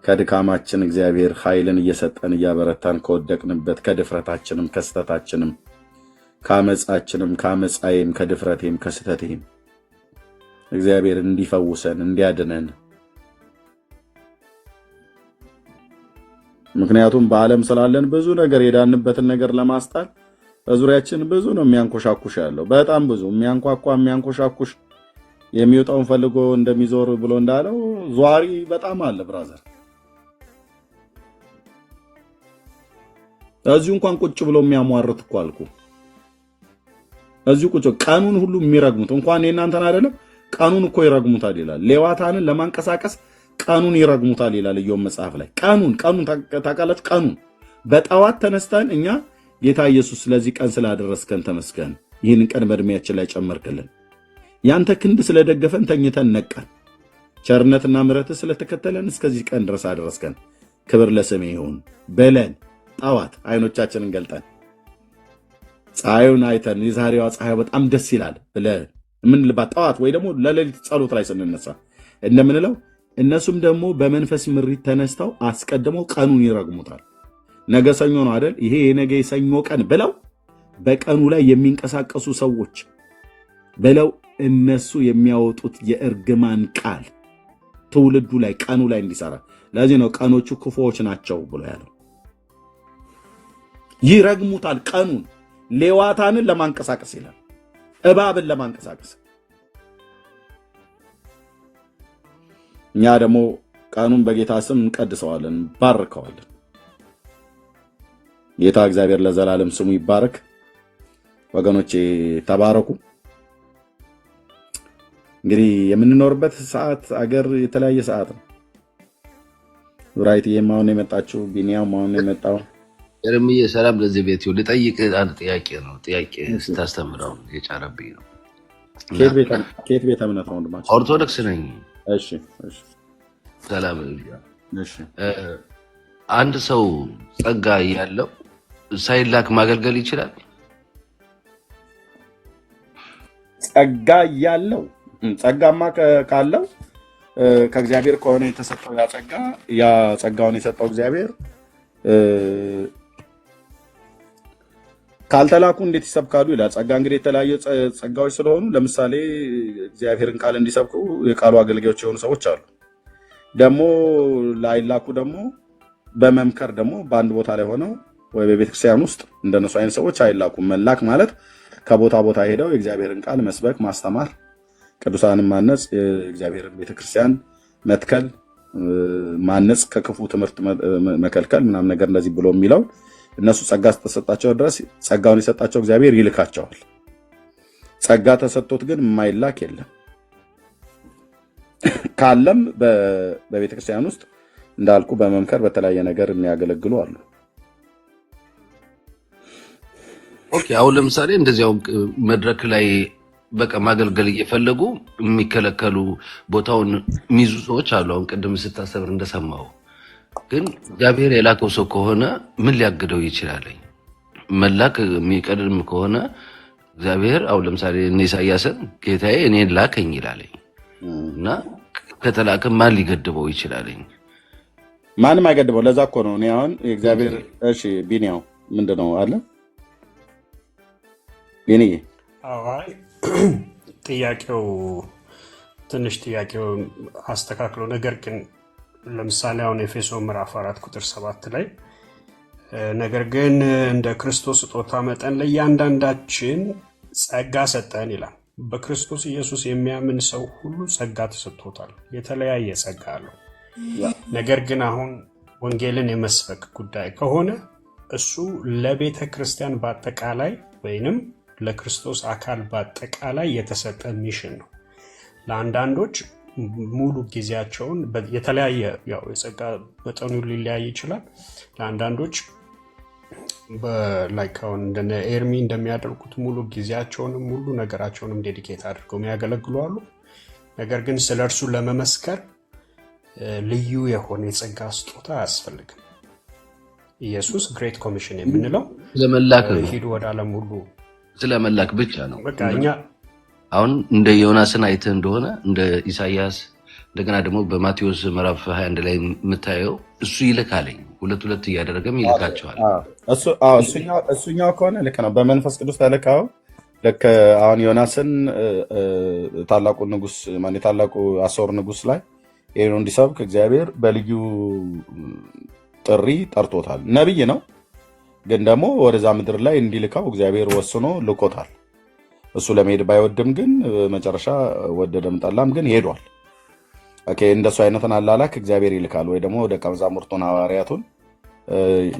ከድካማችን እግዚአብሔር ኃይልን እየሰጠን እያበረታን ከወደቅንበት ከድፍረታችንም ከስተታችንም ከአመፃችንም ከአመፃዬም ከድፍረቴም ከስተቴም እግዚአብሔር እንዲፈውሰን እንዲያድነን። ምክንያቱም በዓለም ስላለን ብዙ ነገር የዳንበትን ነገር ለማስጣል በዙሪያችን ብዙ ነው የሚያንኮሻኩሽ ያለው። በጣም ብዙ የሚያንኳኳ የሚያንኮሻኩሽ የሚወጣውን ፈልጎ እንደሚዞር ብሎ እንዳለው ዟሪ በጣም አለ ብራዘር። እዚሁ እንኳን ቁጭ ብሎ የሚያሟርት እኮ አልኩ። እዚሁ ቁጭ ቀኑን ሁሉ የሚረግሙት እንኳን የእናንተን አይደለም ቀኑን እኮ ይረግሙታል ይላል። ሌዋታንን ለማንቀሳቀስ ቀኑን ይረግሙታል ይላል ኢዮብ መጽሐፍ ላይ። ቀኑን ታውቃላችሁ? ቀኑን በጠዋት ተነስተን እኛ ጌታ ኢየሱስ ስለዚህ ቀን ስላደረስከን ተመስገን፣ ይህንን ቀን በእድሜያችን ላይ ጨመርክልን፣ ያንተ ክንድ ስለደገፈን ተኝተን ነቃን፣ ቸርነትና ምሕረትህ ስለተከተለን እስከዚህ ቀን ድረስ አደረስከን፣ ክብር ለስምህ ይሁን ብለን ጠዋት አይኖቻችንን ገልጠን ፀሐዩን አይተን የዛሬዋ ፀሐይ በጣም ደስ ይላል ብለን የምንልባት ጠዋት ወይ ደግሞ ለሌሊት ጸሎት ላይ ስንነሳ እንደምንለው እነሱም ደግሞ በመንፈስ ምሪት ተነስተው አስቀድመው ቀኑን ይረግሙታል። ነገ ሰኞ ነው አይደል? ይሄ የነገ የሰኞ ቀን ብለው በቀኑ ላይ የሚንቀሳቀሱ ሰዎች ብለው እነሱ የሚያወጡት የእርግማን ቃል ትውልዱ ላይ ቀኑ ላይ እንዲሰራ። ለዚህ ነው ቀኖቹ ክፉዎች ናቸው ብሎ ያለው። ይረግሙታል ቀኑን። ሌዋታንን ለማንቀሳቀስ ይላል፣ እባብን ለማንቀሳቀስ። እኛ ደግሞ ቀኑን በጌታ ስም እንቀድሰዋለን፣ ባርከዋለን። ጌታ እግዚአብሔር ለዘላለም ስሙ ይባረክ። ወገኖቼ ተባረኩ። እንግዲህ የምንኖርበት ሰዓት አገር የተለያየ ሰዓት ነው። ራይት የማውን የመጣችው ቢኒያም ማውን የመጣው ኤርምዬ ሰላም ለዚህ ቤት ይሁን። ልጠይቅ አንድ ጥያቄ ነው። ጥያቄ ስታስተምረው የጫረብኝ ነው። ከየት ቤተ እምነት ነው ወንድማችን? ኦርቶዶክስ ነኝ። እሺ እሺ። ሰላም። እሺ። አንድ ሰው ጸጋ ያለው ሳይላክ ማገልገል ይችላል? ጸጋ ያለው ጸጋማ ካለው ከእግዚአብሔር ከሆነ የተሰጠው ያ ጸጋውን የሰጠው እግዚአብሔር ካልተላኩ እንዴት ይሰብካሉ ይላል። ጸጋ እንግዲህ የተለያዩ ጸጋዎች ስለሆኑ ለምሳሌ እግዚአብሔርን ቃል እንዲሰብኩ የቃሉ አገልጋዮች የሆኑ ሰዎች አሉ። ደግሞ ላይላኩ ደግሞ በመምከር ደግሞ በአንድ ቦታ ላይ ሆነው ወይ በቤተክርስቲያን ውስጥ እንደነሱ አይነት ሰዎች አይላኩም። መላክ ማለት ከቦታ ቦታ ሄደው የእግዚአብሔርን ቃል መስበክ፣ ማስተማር፣ ቅዱሳንን ማነጽ፣ የእግዚአብሔርን ቤተክርስቲያን መትከል፣ ማነጽ ከክፉ ትምህርት መከልከል ምናምን ነገር እንደዚህ ብሎ የሚለው እነሱ ጸጋ ተሰጣቸው ድረስ ጸጋውን የሰጣቸው እግዚአብሔር ይልካቸዋል። ጸጋ ተሰጥቶት ግን የማይላክ የለም። ካለም በቤተክርስቲያን ውስጥ እንዳልኩ በመምከር በተለያየ ነገር የሚያገለግሉ አሉ። ኦኬ አሁን ለምሳሌ እንደዚያው መድረክ ላይ በቃ ማገልገል እየፈለጉ የሚከለከሉ ቦታውን የሚይዙ ሰዎች አሉ። አሁን ቅድም ስታሰብር እንደሰማው ግን እግዚአብሔር የላከው ሰው ከሆነ ምን ሊያግደው ይችላል? መላክ የሚቀድም ከሆነ እግዚአብሔር አሁን ለምሳሌ እነ ኢሳያስን ጌታዬ እኔን ላከኝ ይላለኝ እና ከተላከ ማን ሊገድበው ይችላል? ማንም አይገድበው። ለዛ እኮ ነው እኔ አሁን እግዚአብሔር እሺ ቢኒያው ምንድነው አለ ቢኒ አይ ጥያቄው ትንሽ ጥያቄው አስተካክሎ ነገር ግን ለምሳሌ አሁን ኤፌሶን ምዕራፍ 4 ቁጥር 7 ላይ ነገር ግን እንደ ክርስቶስ ስጦታ መጠን ለእያንዳንዳችን ጸጋ ሰጠን ይላል። በክርስቶስ ኢየሱስ የሚያምን ሰው ሁሉ ጸጋ ተሰጥቶታል። የተለያየ ጸጋ አለው። ነገር ግን አሁን ወንጌልን የመስበክ ጉዳይ ከሆነ እሱ ለቤተ ክርስቲያን በአጠቃላይ ወይንም ለክርስቶስ አካል በአጠቃላይ የተሰጠ ሚሽን ነው። ለአንዳንዶች ሙሉ ጊዜያቸውን የተለያየ ያው የጸጋ መጠኑ ሊለያይ ይችላል። ለአንዳንዶች በላይካውን እንደ ኤርሚ እንደሚያደርጉት ሙሉ ጊዜያቸውንም ሙሉ ነገራቸውንም ዴዲኬት አድርገው የሚያገለግሉ አሉ። ነገር ግን ስለ እርሱ ለመመስከር ልዩ የሆነ የጸጋ ስጦታ አያስፈልግም። ኢየሱስ ግሬት ኮሚሽን የምንለው ለመላክ ነው። ሂዱ ወደ ዓለም ሁሉ ስለመላክ ብቻ ነው። በቃ እኛ አሁን እንደ ዮናስን አይተህ እንደሆነ እንደ ኢሳያስ እንደገና ደግሞ በማቴዎስ ምዕራፍ 21 ላይ የምታየው እሱ ይልካለኝ ሁለት እያደረገም ይልካቸዋል። እሱኛው ከሆነ ልክ ነው። በመንፈስ ቅዱስ ተልካው ልክ አሁን ዮናስን ታላቁ ንጉስ ማን የታላቁ አሶር ንጉስ ላይ ይሄን እንዲሰብክ እግዚአብሔር በልዩ ጥሪ ጠርቶታል። ነብይ ነው፣ ግን ደግሞ ወደዛ ምድር ላይ እንዲልካው እግዚአብሔር ወስኖ ልኮታል። እሱ ለመሄድ ባይወድም ግን መጨረሻ ወደደም ጠላም ግን ሄዷል። ኦኬ እንደሱ አይነትን አላላክ እግዚአብሔር ይልካል። ወይ ደግሞ ደቀ መዛሙርቱን ሐዋርያቱን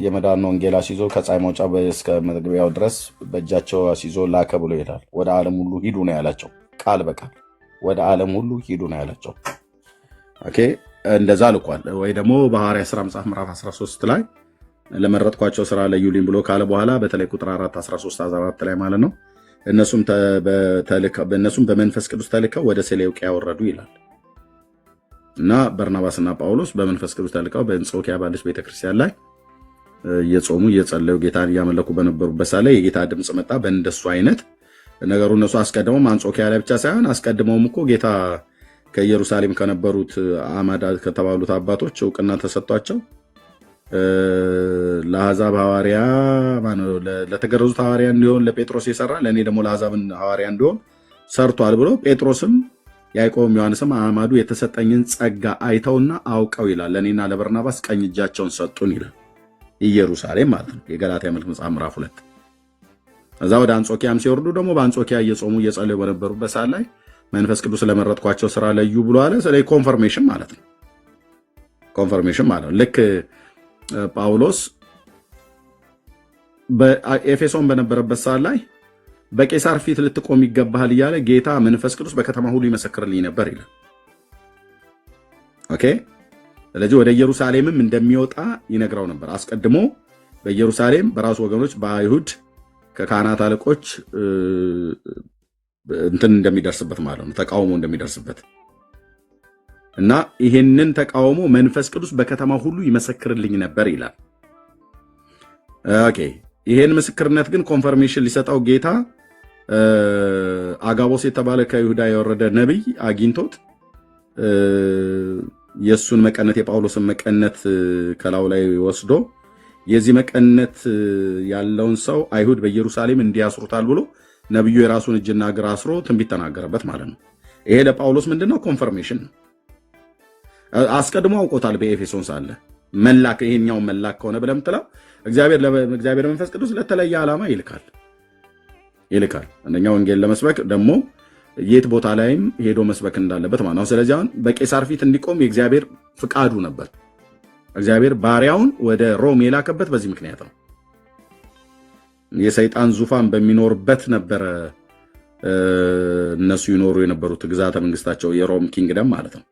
የመዳን ወንጌል አስይዞ ከፀሐይ መውጫ እስከ መግቢያው ድረስ በእጃቸው አስይዞ ላከ ብሎ ይላል። ወደ ዓለም ሁሉ ሂዱ ነው ያላቸው፣ ቃል በቃል ወደ ዓለም ሁሉ ሂዱ ነው ያላቸው። ኦኬ እንደዛ ልኳል። ወይ ደግሞ በሐዋርያት ሥራ መጽሐፍ ምዕራፍ 13 ላይ ለመረጥኳቸው ስራ ለዩልኝ ብሎ ካለ በኋላ በተለይ ቁጥር 4 13 14 ላይ ማለት ነው እነሱም በመንፈስ ቅዱስ ተልከው ወደ ሴሌውቅያ ወረዱ ይላል እና በርናባስና ጳውሎስ በመንፈስ ቅዱስ ተልከው በአንጾኪያ ባለች ቤተክርስቲያን ላይ እየጾሙ እየጸለዩ ጌታን እያመለኩ በነበሩበት ሳለ የጌታ ድምፅ መጣ። በእንደሱ አይነት ነገሩ እነሱ አስቀድመውም አንጾኪያ ላይ ብቻ ሳይሆን አስቀድመውም እኮ ጌታ ከኢየሩሳሌም ከነበሩት አማዳ ከተባሉት አባቶች እውቅና ተሰጥቷቸው ለአሕዛብ ሐዋርያ ለተገረዙት ሐዋርያ እንዲሆን ለጴጥሮስ የሰራ ለእኔ ደግሞ ለአሕዛብን ሐዋርያ እንዲሆን ሰርቷል ብሎ ጴጥሮስም ያዕቆብም ዮሐንስም አማዱ የተሰጠኝን ጸጋ አይተውና አውቀው ይላል ለእኔና ለበርናባስ ቀኝ እጃቸውን ሰጡን ይላል። ኢየሩሳሌም ማለት ነው። የገላትያ መልእክት መጽሐፍ ምዕራፍ 2 እዛ ወደ አንጾኪያም ሲወርዱ ደግሞ በአንጾኪያ እየጾሙ እየጸለዩ በነበሩበት ሰዓት ላይ መንፈስ ቅዱስ ለመረጥኳቸው ስራ ለዩ ብሎ አለ። ስለዚህ ኮንፈርሜሽን ማለት ነው። ኮንፈርሜሽን ማለት ነው። ልክ ጳውሎስ በኤፌሶን በነበረበት ሰዓት ላይ በቄሳር ፊት ልትቆም ይገባሃል እያለ ጌታ መንፈስ ቅዱስ በከተማ ሁሉ ይመሰክርልኝ ነበር ይላል። ኦኬ ስለዚህ ወደ ኢየሩሳሌምም እንደሚወጣ ይነግረው ነበር። አስቀድሞ በኢየሩሳሌም በራሱ ወገኖች በአይሁድ ከካህናት አለቆች እንትን እንደሚደርስበት ማለት ነው፣ ተቃውሞ እንደሚደርስበት እና ይሄንን ተቃውሞ መንፈስ ቅዱስ በከተማ ሁሉ ይመሰክርልኝ ነበር ይላል። ኦኬ ይሄን ምስክርነት ግን ኮንፈርሜሽን ሊሰጠው ጌታ አጋቦስ የተባለ ከይሁዳ የወረደ ነቢይ አግኝቶት የሱን መቀነት የጳውሎስን መቀነት ከላው ላይ ወስዶ የዚህ መቀነት ያለውን ሰው አይሁድ በኢየሩሳሌም እንዲያስሩታል ብሎ ነብዩ የራሱን እጅና እግር አስሮ ትንቢት ተናገረበት ማለት ነው። ይሄ ለጳውሎስ ምንድነው? ኮንፈርሜሽን ነው። አስቀድሞ አውቆታል። በኤፌሶን ሳለ መላክ ይሄኛው መላክ ከሆነ ብለህ የምትለው እግዚአብሔር መንፈስ ቅዱስ ለተለየ ዓላማ ይልካል። አንደኛ ወንጌል ለመስበክ ደግሞ የት ቦታ ላይም ሄዶ መስበክ እንዳለበት ማለት ነው። ስለዚህ አሁን በቄሳር ፊት እንዲቆም የእግዚአብሔር ፍቃዱ ነበር። እግዚአብሔር ባሪያውን ወደ ሮም የላከበት በዚህ ምክንያት ነው። የሰይጣን ዙፋን በሚኖርበት ነበረ እነሱ ይኖሩ የነበሩት ግዛተ መንግስታቸው፣ የሮም ኪንግደም ማለት ነው።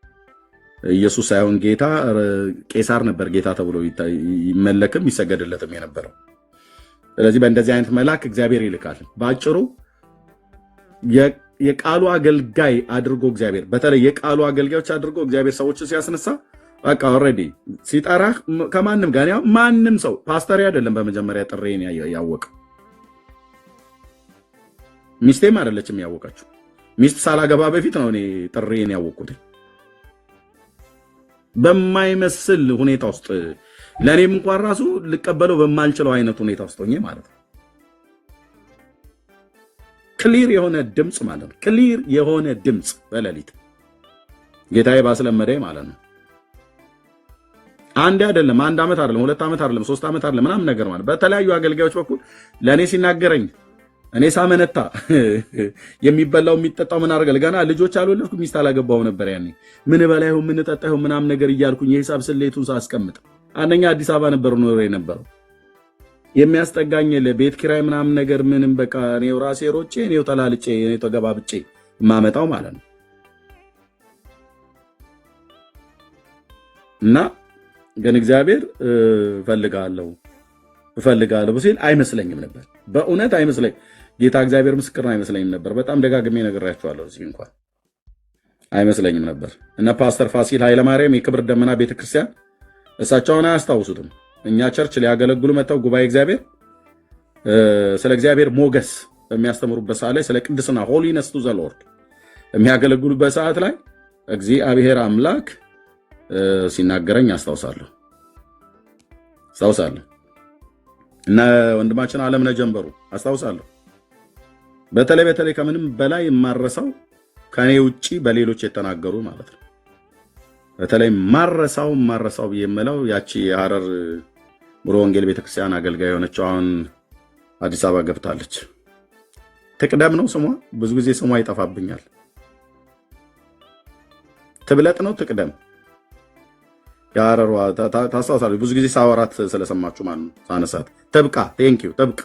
ኢየሱስ ሳይሆን ጌታ ቄሳር ነበር ጌታ ተብሎ ይመለክም ይሰገድለትም የነበረው። ስለዚህ በእንደዚህ አይነት መልአክ እግዚአብሔር ይልካል። በአጭሩ የቃሉ አገልጋይ አድርጎ እግዚአብሔር በተለይ የቃሉ አገልጋዮች አድርጎ እግዚአብሔር ሰዎችን ሲያስነሳ በቃ ኦልሬዲ ሲጠራህ ከማንም ጋር ማንም ሰው ፓስተር አይደለም በመጀመሪያ ጥሬን ያወቀ ሚስቴም አይደለችም ያወቀችው። ሚስት ሳላገባ በፊት ነው እኔ ጥሬን ያወቅኩት። በማይመስል ሁኔታ ውስጥ ለእኔም እንኳን ራሱ ልቀበለው በማልችለው አይነት ሁኔታ ውስጥ ሆኜ ማለት ነው። ክሊር የሆነ ድምፅ ማለት ነው። ክሊር የሆነ ድምፅ በሌሊት ጌታዬ ባስለመደኝ ማለት ነው። አንድ አይደለም፣ 1 ዓመት አይደለም፣ 2 ዓመት አይደለም፣ 3 ዓመት አይደለም ምናምን ነገር ማለት በተለያዩ አገልጋዮች በኩል ለእኔ ሲናገረኝ እኔ ሳመነታ የሚበላው የሚጠጣው ምን አደረገል ገና ልጆች አልወለድኩ ሚስት አላገባው ነበር። ያኔ ምን በላይሁ ምን ጠጣሁ ምናምን ነገር እያልኩኝ የሂሳብ ስሌቱን ሳስቀምጥ አንደኛ አዲስ አበባ ነበር ኖሬ የነበረው የሚያስጠጋኝ ለቤት ኪራይ ምናምን ነገር ምንም በቃ እኔው ራሴ ሮጬ እኔው ተላልጬ እኔው ተገባብጬ ማመጣው ማለት ነው። እና ግን እግዚአብሔር እፈልጋለሁ ሲል አይመስለኝም ነበር። በእውነት አይመስለኝ ጌታ እግዚአብሔር ምስክር አይመስለኝም ነበር። በጣም ደጋግሜ ነግሬያቸዋለሁ። እዚህ እንኳን አይመስለኝም ነበር። እና ፓስተር ፋሲል ኃይለማርያም የክብር ደመና ቤተክርስቲያን እሳቸውን አያስታውሱትም። እኛ ቸርች ሊያገለግሉ መጥተው ጉባኤ እግዚአብሔር ስለ እግዚአብሔር ሞገስ በሚያስተምሩበት ሰዓት ላይ ስለ ቅድስና ሆሊነስ ቱ ዘ ሎርድ የሚያገለግሉበት ሰዓት ላይ እግዚአብሔር አምላክ ሲናገረኝ አስታውሳለሁ። እና ወንድማችን ዓለምነህ ጀንበሩ አስታውሳለሁ። በተለይ ከምንም በላይ የማረሳው ከኔ ውጪ በሌሎች የተናገሩ ማለት ነው። በተለይ ማረሳው ብዬ የምለው ያቺ የሐረር ሙሉ ወንጌል ቤተክርስቲያን አገልጋይ የሆነችው አሁን አዲስ አበባ ገብታለች። ትቅደም ነው ስሟ፣ ብዙ ጊዜ ስሟ ይጠፋብኛል። ትብለጥ ነው ትቅደም የሐረሯ ታስታውሳለች። ብዙ ጊዜ ሳወራት ስለሰማችሁ ማለት ነው ሳነሳት። ትብቃ ቴንኪው ትብቃ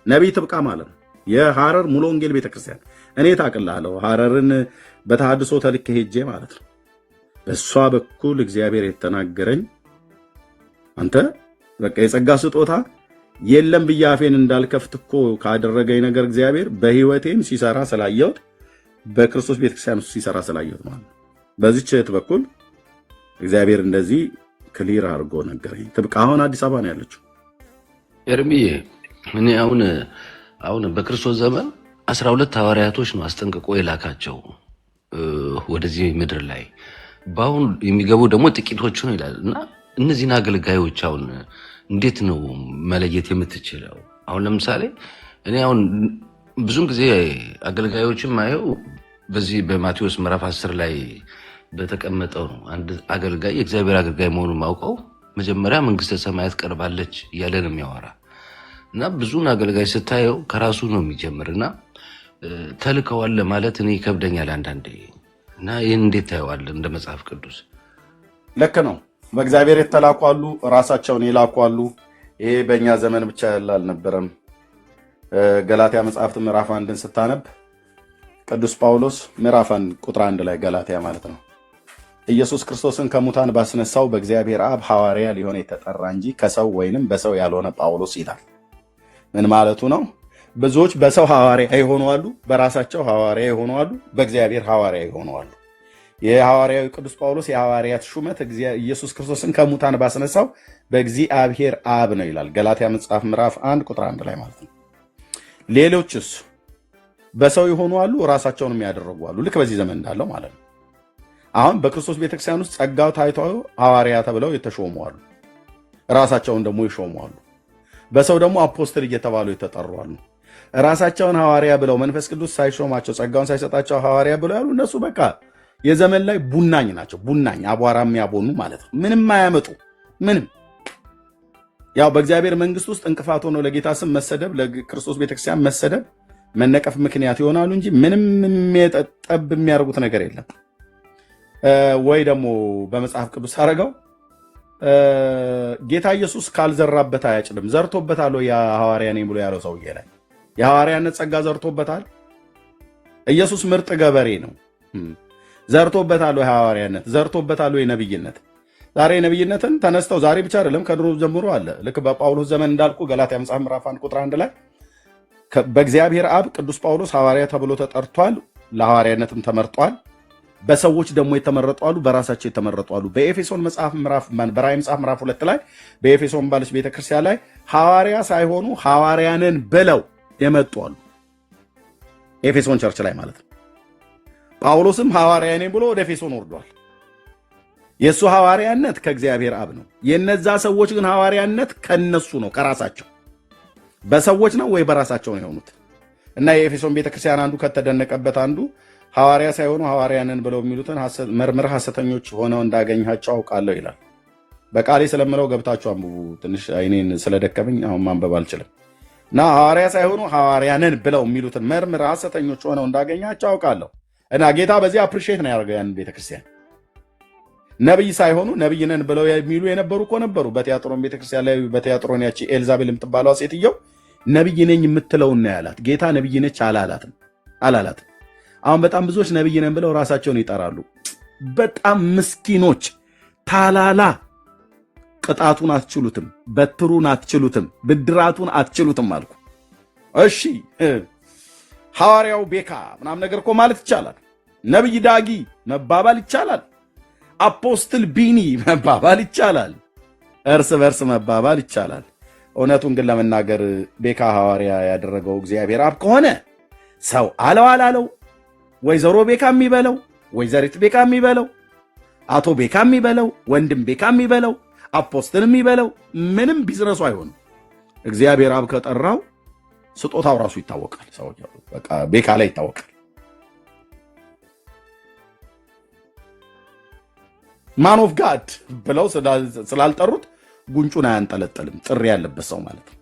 ነቢይ ትብቃ ማለት ነው። የሐረር ሙሉ ወንጌል ቤተክርስቲያን እኔ ታቅላለሁ ሐረርን በተሐድሶ ተልኬ ሄጄ ማለት ነው። በእሷ በኩል እግዚአብሔር የተናገረኝ አንተ በቃ የጸጋ ስጦታ የለም ብዬ አፌን እንዳልከፍት እኮ ካደረገኝ ነገር እግዚአብሔር በህይወቴም ሲሰራ ስላየሁት በክርስቶስ ቤተክርስቲያን ውስጥ ሲሰራ ስላየሁት ማለት ነው። በዚህች እህት በኩል እግዚአብሔር እንደዚህ ክሊር አድርጎ ነገረኝ። ትብቃ አሁን አዲስ አበባ ነው ያለችው። ኤርሚዬ እኔ አሁን በክርስቶስ ዘመን 12 ሐዋርያቶች ነው አስጠንቅቆ የላካቸው ወደዚህ ምድር ላይ። በአሁን የሚገቡ ደግሞ ጥቂቶቹ ነው ይላል። እና እነዚህን አገልጋዮች አሁን እንዴት ነው መለየት የምትችለው? አሁን ለምሳሌ እኔ አሁን ብዙም ጊዜ አገልጋዮችን ማየው በዚህ በማቴዎስ ምዕራፍ 10 ላይ በተቀመጠው ነው። አንድ አገልጋይ የእግዚአብሔር አገልጋይ መሆኑን ማውቀው መጀመሪያ መንግስተ ሰማያት ቀርባለች እያለ ነው የሚያወራ። እና ብዙን አገልጋይ ስታየው ከራሱ ነው የሚጀምር እና ተልከዋል ለማለት እኔ ይከብደኛል አንዳንዴ። እና ይህን እንዴት ታየዋል እንደ መጽሐፍ ቅዱስ? ልክ ነው። በእግዚአብሔር የተላኩ አሉ፣ ራሳቸውን የላኩ አሉ። ይሄ በእኛ ዘመን ብቻ ያለ አልነበረም። ገላትያ መጽሐፍት ምዕራፍ 1ን ስታነብ ቅዱስ ጳውሎስ ምዕራፍ 1 ቁጥር 1 ላይ ገላትያ ማለት ነው ኢየሱስ ክርስቶስን ከሙታን ባስነሳው በእግዚአብሔር አብ ሐዋርያ ሊሆን የተጠራ እንጂ ከሰው ወይንም በሰው ያልሆነ ጳውሎስ ይላል። ምን ማለቱ ነው? ብዙዎች በሰው ሐዋርያ የሆኑ አሉ፣ በራሳቸው ሐዋርያ የሆኑ አሉ፣ በእግዚአብሔር ሐዋርያ የሆኑ አሉ። የሐዋርያው ቅዱስ ጳውሎስ የሐዋርያት ሹመት ኢየሱስ ክርስቶስን ከሙታን ባስነሳው በእግዚአብሔር አብ ነው ይላል ገላትያ መጽሐፍ ምዕራፍ 1 ቁጥር 1 ላይ ማለት ነው። ሌሎችስ በሰው የሆኑ አሉ፣ ራሳቸውን የሚያደርጉ አሉ። ልክ በዚህ ዘመን እንዳለው ማለት ነው። አሁን በክርስቶስ ቤተክርስቲያን ውስጥ ጸጋው ታይቶ ሐዋርያ ተብለው የተሾሙ አሉ፣ ራሳቸውን ደግሞ ይሾሙ አሉ። በሰው ደግሞ አፖስትል እየተባሉ የተጠሩ አሉ። ራሳቸውን ሐዋርያ ብለው መንፈስ ቅዱስ ሳይሾማቸው ጸጋውን ሳይሰጣቸው ሐዋርያ ብለው ያሉ እነሱ በቃ የዘመን ላይ ቡናኝ ናቸው። ቡናኝ አቧራ የሚያቦኑ ማለት ነው። ምንም አያመጡ ምንም። ያው በእግዚአብሔር መንግስት ውስጥ እንቅፋት ሆኖ ለጌታ ስም መሰደብ፣ ለክርስቶስ ቤተክርስቲያን መሰደብ መነቀፍ ምክንያት ይሆናሉ እንጂ ምንም ጠብ የሚያደርጉት ነገር የለም። ወይ ደግሞ በመጽሐፍ ቅዱስ አረገው ጌታ ኢየሱስ ካልዘራበት አያጭድም። ዘርቶበታል ወይ የሐዋርያ ነኝ ብሎ ያለው ሰውዬ ላይ የሐዋርያነት ጸጋ ዘርቶበታል። ኢየሱስ ምርጥ ገበሬ ነው። ዘርቶበታል ወይ ሐዋርያነት? ዘርቶበታል ወይ ነብይነት? ዛሬ ነብይነትን ተነስተው ዛሬ ብቻ አይደለም ከድሮ ጀምሮ አለ። ልክ በጳውሎስ ዘመን እንዳልኩ ገላትያ መጽሐፍ ምዕራፍ 1 ቁጥር 1 ላይ በእግዚአብሔር አብ ቅዱስ ጳውሎስ ሐዋርያ ተብሎ ተጠርቷል፣ ለሐዋርያነትም ተመርጧል። በሰዎች ደግሞ የተመረጡ አሉ፣ በራሳቸው የተመረጡ አሉ። በኤፌሶን መጽሐፍ በራእይ መጽሐፍ ምዕራፍ 2 ላይ በኤፌሶን ባለች ቤተክርስቲያን ላይ ሐዋርያ ሳይሆኑ ሐዋርያንን ብለው የመጡ አሉ። ኤፌሶን ቸርች ላይ ማለት ነው። ጳውሎስም ሐዋርያ ነኝ ብሎ ወደ ኤፌሶን ወርዷል። የእሱ ሐዋርያነት ከእግዚአብሔር አብ ነው። የነዛ ሰዎች ግን ሐዋርያነት ከነሱ ነው፣ ከራሳቸው በሰዎች ነው ወይ በራሳቸው ነው የሆኑት። እና የኤፌሶን ቤተክርስቲያን አንዱ ከተደነቀበት አንዱ ሐዋርያ ሳይሆኑ ሐዋርያንን ብለው የሚሉትን መርምር ሐሰተኞች ሆነው እንዳገኘሃቸው አውቃለሁ ይላል። በቃሌ ስለምለው ገብታችሁ አንብቡ። ትንሽ አይኔን ስለደከመኝ አሁን ማንበብ አልችልም። እና ሐዋርያ ሳይሆኑ ሐዋርያንን ብለው የሚሉትን መርምር ሐሰተኞች ሆነው እንዳገኛቸው አውቃለሁ። እና ጌታ በዚህ አፕሪሺየት ነው ያደርገው ያን ቤተክርስቲያን። ነብይ ሳይሆኑ ነብይ ነን ብለው የሚሉ የነበሩ እኮ ነበሩ። በቲያጥሮን ቤተክርስቲያን ላይ በቲያጥሮን ያቺ ኤልዛቤል የምትባለው ሴትየው ነብይ ነኝ የምትለውን ነው ያላት። ጌታ ነብይ ነች አላላትም። አሁን በጣም ብዙዎች ነብይ ነን ብለው ራሳቸውን ይጠራሉ። በጣም ምስኪኖች፣ ታላላ። ቅጣቱን አትችሉትም፣ በትሩን አትችሉትም፣ ብድራቱን አትችሉትም አልኩ። እሺ ሐዋርያው ቤካ ምናምን ነገር እኮ ማለት ይቻላል። ነብይ ዳጊ መባባል ይቻላል። አፖስትል ቢኒ መባባል ይቻላል። እርስ በርስ መባባል ይቻላል። እውነቱን ግን ለመናገር ቤካ ሐዋርያ ያደረገው እግዚአብሔር አብ ከሆነ ሰው አለው አላለው፣ ወይዘሮ ቤካ የሚበለው፣ ወይዘሪት ቤካ የሚበለው፣ አቶ ቤካ የሚበለው፣ ወንድም ቤካ የሚበለው፣ አፖስትል የሚበለው ምንም ቢዝነሱ አይሆንም። እግዚአብሔር አብ ከጠራው ስጦታው ራሱ ይታወቃል። ሰው በቃ ቤካ ላይ ይታወቃል። ማን ኦፍ ጋድ ብለው ስላልጠሩት ጉንጩን አያንጠለጠልም። ጥሪ ያለበት ሰው ማለት ነው።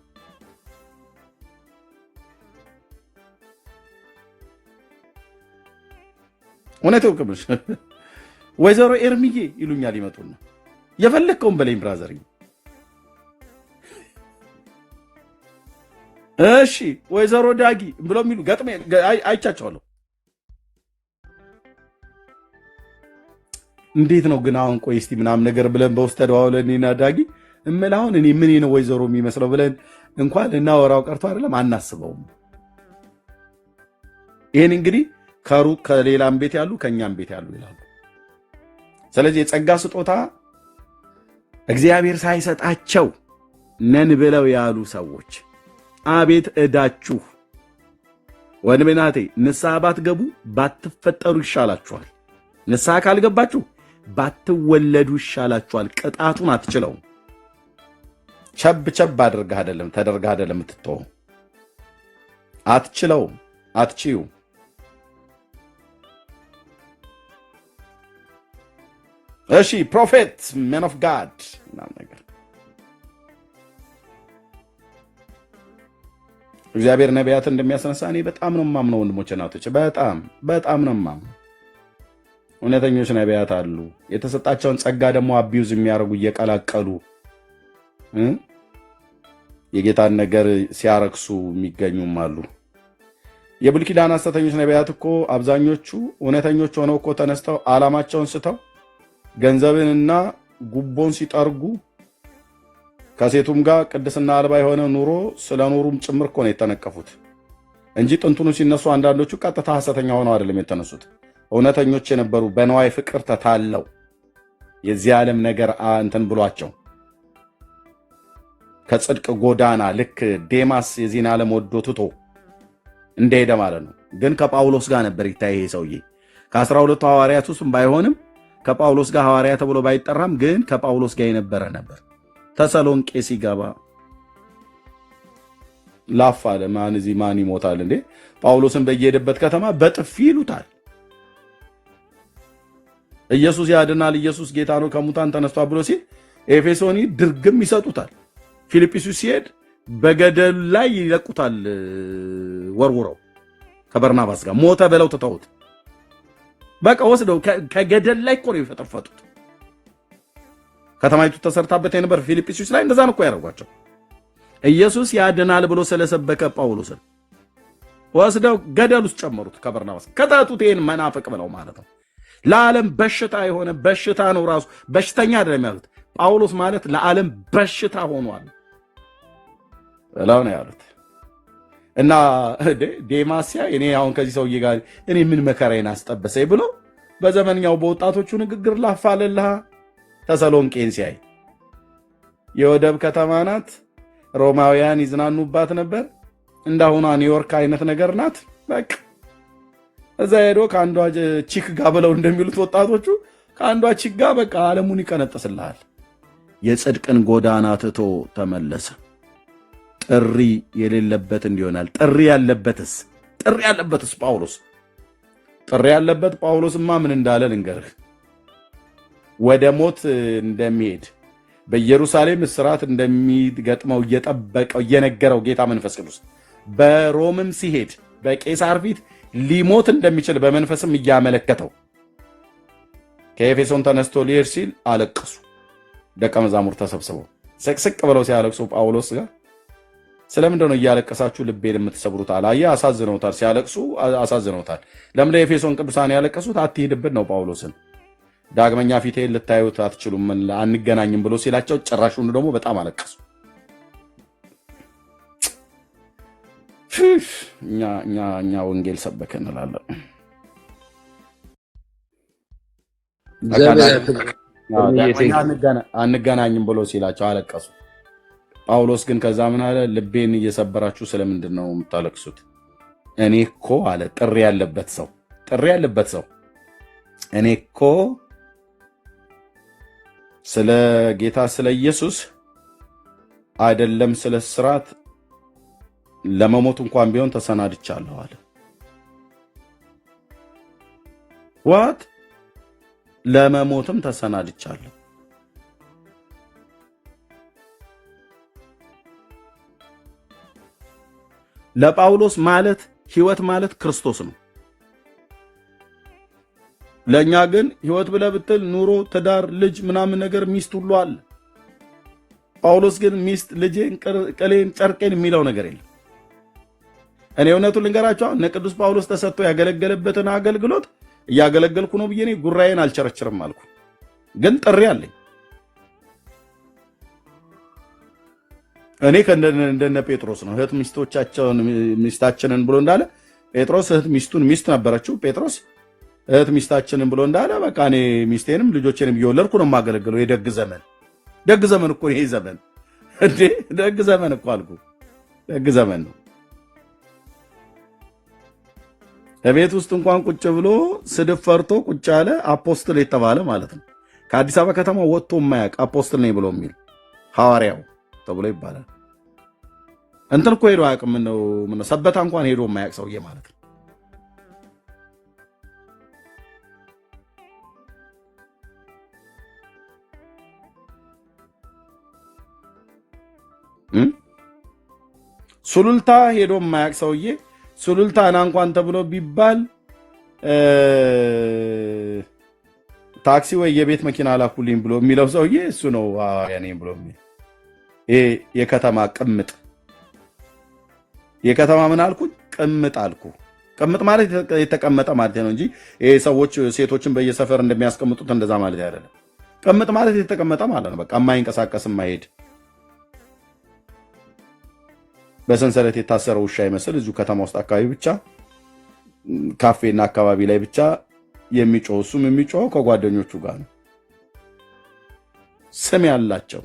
እውነት ቅብሽ ወይዘሮ ኤርሚዬ ይሉኛል ይመጡና የፈለግከውን በለኝ ብራዘር። እሺ ወይዘሮ ዳጊ ብለው የሚሉ ገጥሜ አይቻቸዋለሁ። እንዴት ነው ግን አሁን ቆይ እስቲ ምናምን ነገር ብለን በውስጥ ተደዋውለን እኔና ዳጊ እምል አሁን እኔ ምን ነው ወይዘሮ የሚመስለው ብለን እንኳን እናወራው ቀርቶ አይደለም አናስበውም። ይሄን እንግዲህ ከሩቅ ከሌላም ቤት ያሉ ከኛም ቤት ያሉ ይላሉ። ስለዚህ የጸጋ ስጦታ እግዚአብሔር ሳይሰጣቸው ነን ብለው ያሉ ሰዎች አቤት እዳችሁ። ወንድሜ ናቴ ንስሐ ባትገቡ ባትፈጠሩ ይሻላችኋል። ንስሐ ካልገባችሁ ባትወለዱ ይሻላችኋል። ቅጣቱን አትችለውም። ቸብ አድርገህ አይደለም ተደርገህ አይደለም የምትተው። አትችለውም፣ አትችዩ። እሺ ፕሮፌት ሜን ኦፍ ጋድ ምናምን ነገር እግዚአብሔር ነቢያት እንደሚያስነሳ እኔ በጣም ነው የማምነው። ወንድሞቼ እናቶቼ በጣም ነው የማምነው። እውነተኞች ነቢያት አሉ። የተሰጣቸውን ጸጋ ደግሞ አቢዩዝ የሚያደርጉ እየቀላቀሉ የጌታን ነገር ሲያረክሱ የሚገኙም አሉ። የብሉይ ኪዳን ሐሰተኞች ነቢያት እኮ አብዛኞቹ እውነተኞች ሆነው እኮ ተነስተው ዓላማቸውን ስተው ገንዘብንና ጉቦን ሲጠርጉ ከሴቱም ጋር ቅድስና አልባ የሆነ ኑሮ ስለኖሩም ጭምር እኮ ነው የተነቀፉት እንጂ ጥንቱኑ ሲነሱ አንዳንዶቹ ቀጥታ ሐሰተኛ ሆነው አይደለም የተነሱት። እውነተኞች የነበሩ በነዋይ ፍቅር ተታለው የዚህ ዓለም ነገር እንትን ብሏቸው ከጽድቅ ጎዳና ልክ ዴማስ የዚህን ዓለም ወዶ ትቶ እንደሄደ ማለት ነው። ግን ከጳውሎስ ጋር ነበር ይታይ። ይሄ ሰውዬ ከ12 ሐዋርያት ውስጥ ባይሆንም ከጳውሎስ ጋር ሐዋርያ ተብሎ ባይጠራም ግን ከጳውሎስ ጋር የነበረ ነበር። ተሰሎንቄ ሲገባ ላፍ አለ። ማን ይሞታል እንዴ? ጳውሎስን በየሄደበት ከተማ በጥፊ ይሉታል። ኢየሱስ ያድናል፣ ኢየሱስ ጌታ ነው፣ ከሙታን ተነስቷል ብሎ ሲል ኤፌሶኒ ድርግም ይሰጡታል። ፊልጵስዩስ ሲሄድ በገደል ላይ ይለቁታል ወርውረው። ከበርናባስ ጋር ሞተ ብለው ትተውት በቃ ወስደው ከገደል ላይ እኮ ነው የፈጠፈጡት። ከተማይቱ ተሰርታበት የነበር ፊልጵስዩስ ላይ እንደዛ ነው እኮ ያደርጓቸው። ኢየሱስ ያድናል ብሎ ስለሰበከ ጳውሎስን ወስደው ገደል ውስጥ ጨመሩት ከበርናባስ። ከተቱት ይሄን መናፍቅ ብለው ማለት ነው። ለዓለም በሽታ የሆነ በሽታ ነው ራሱ በሽተኛ አይደለም ያሉት። ጳውሎስ ማለት ለዓለም በሽታ ሆኗል ብለው ነው ያሉት። እና ዴማስያ እኔ አሁን ከዚህ ሰውዬ ጋር እኔ ምን መከራዬን አስጠበሰኝ ብሎ በዘመንኛው በወጣቶቹ ንግግር ላፋለልሃ ተሰሎንቄን ሲያይ የወደብ ከተማ ናት፣ ሮማውያን ይዝናኑባት ነበር፣ እንዳሁኗ ኒውዮርክ አይነት ነገር ናት። በቃ እዛ ሄዶ ከአንዷ ቺክ ጋር ብለው እንደሚሉት ወጣቶቹ ከአንዷ ቺክ ጋር በቃ ዓለሙን ይቀነጥስልሃል። የጽድቅን ጎዳና ትቶ ተመለሰ። ጥሪ የሌለበት እንዲሆናል። ጥሪ ያለበትስ ጳውሎስ ጥሪ ያለበት ጳውሎስማ ምን እንዳለ ልንገርህ። ወደ ሞት እንደሚሄድ በኢየሩሳሌም እስራት እንደሚገጥመው እየጠበቀው እየነገረው ጌታ መንፈስ ቅዱስ በሮምም ሲሄድ በቄሳር ፊት ሊሞት እንደሚችል በመንፈስም እያመለከተው ከኤፌሶን ተነስቶ ሊሄድ ሲል አለቀሱ። ደቀ መዛሙርት ተሰብስበው ስቅስቅ ብለው ሲያለቅሱ ጳውሎስ ጋር ስለምንድን ነው እያለቀሳችሁ ልቤን የምትሰብሩት? አላየ አሳዝነውታል። ሲያለቅሱ አሳዝነውታል። ለምን ኤፌሶን ቅዱሳን ያለቀሱት? አትሄድበት ነው ጳውሎስን ዳግመኛ ፊቴን ልታዩት አትችሉም አንገናኝም ብሎ ሲላቸው ጭራሹን ደግሞ በጣም አለቀሱ። እኛ ወንጌል ሰበከ እንላለን። አንገናኝም ብሎ ሲላቸው አለቀሱ። ጳውሎስ ግን ከዛ ምን አለ? ልቤን እየሰበራችሁ ስለምንድን ነው የምታለቅሱት? እኔ እኮ አለ ጥሪ ያለበት ሰው እኔ እኮ ስለ ጌታ ስለ ኢየሱስ አይደለም ስለ እስራት ለመሞት እንኳን ቢሆን ተሰናድቻለሁ አለ። ዋት ለመሞትም ተሰናድቻለሁ። ለጳውሎስ ማለት ህይወት ማለት ክርስቶስ ነው። ለኛ ግን ህይወት ብለህ ብትል ኑሮ፣ ትዳር፣ ልጅ ምናምን ነገር ሚስት ሁሉ አለ። ጳውሎስ ግን ሚስት፣ ልጄን፣ ቅሌን፣ ጨርቄን የሚለው ነገር የለም። እኔ እውነቱን ልንገራቸው እነ ቅዱስ ጳውሎስ ተሰጥቶ ያገለገለበትን አገልግሎት እያገለገልኩ ነው ብዬ እኔ ጉራዬን አልቸረችርም አልኩ። ግን ጥሪ አለኝ። እኔ እንደነ ጴጥሮስ ነው። እህት ሚስታችንን ብሎ እንዳለ ጴጥሮስ እህት ሚስቱን ሚስት ነበረችው። ጴጥሮስ እህት ሚስታችንን ብሎ እንዳለ በቃ እኔ ሚስቴንም ልጆቼንም እየወለድኩ ነው የማገለግለው። የደግ ዘመን እኮ ይሄ ዘመን እንዴ! ደግ ዘመን እኮ አልኩ። ደግ ዘመን ነው። በቤት ውስጥ እንኳን ቁጭ ብሎ ስድብ ፈርቶ ቁጭ ያለ አፖስትል የተባለ ማለት ነው። ከአዲስ አበባ ከተማ ወጥቶ የማያውቅ አፖስትል ነኝ ብሎ የሚል ሐዋርያው ተብሎ ይባላል። እንትን እኮ ሄዶ አያውቅም። ምነው ሰበታ እንኳን ሄዶ የማያውቅ ሰውዬ ማለት ነው። ሱሉልታ ሄዶ የማያውቅ ሰውዬ ሱሉልታ ና እንኳን ተብሎ ቢባል ታክሲ ወይ የቤት መኪና ላኩልኝ ብሎ የሚለው ሰውዬ እሱ ነው ያኔ ብሎ የሚል የከተማ ቅምጥ። የከተማ ምን አልኩ? ቅምጥ አልኩ። ቅምጥ ማለት የተቀመጠ ማለት ነው እንጂ ሰዎች ሴቶችን በየሰፈር እንደሚያስቀምጡት እንደዛ ማለት አይደለም። ቅምጥ ማለት የተቀመጠ ማለት ነው። በቃ የማይንቀሳቀስ የማይሄድ በሰንሰለት የታሰረ ውሻ ይመስል እዚሁ ከተማ ውስጥ አካባቢ ብቻ ካፌና አካባቢ ላይ ብቻ የሚጮህ እሱም የሚጮኸው ከጓደኞቹ ጋር ነው። ስም ያላቸው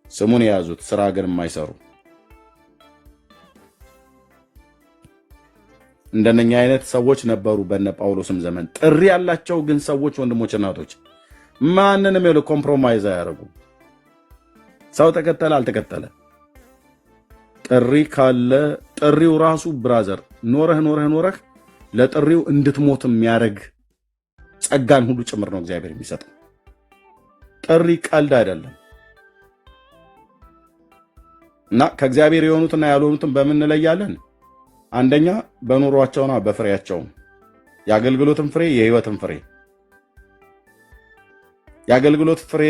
ስሙን የያዙት ስራ ግን የማይሰሩ እንደነኛ አይነት ሰዎች ነበሩ በነ ጳውሎስም ዘመን። ጥሪ ያላቸው ግን ሰዎች ወንድሞች፣ እናቶች ማንንም ያለው ኮምፕሮማይዝ አያደርጉ። ሰው ተከተለ አልተከተለ ጥሪ ካለ ጥሪው ራሱ ብራዘር ኖረህ ለጥሪው እንድትሞት የሚያደርግ ጸጋን ሁሉ ጭምር ነው እግዚአብሔር የሚሰጠው። ጥሪ ቀልድ አይደለም። እና ከእግዚአብሔር የሆኑትና ያልሆኑትን በምን እንለያለን? አንደኛ በኑሯቸውና በፍሬያቸው የአገልግሎትን ፍሬ የህይወትን ፍሬ የአገልግሎት ፍሬ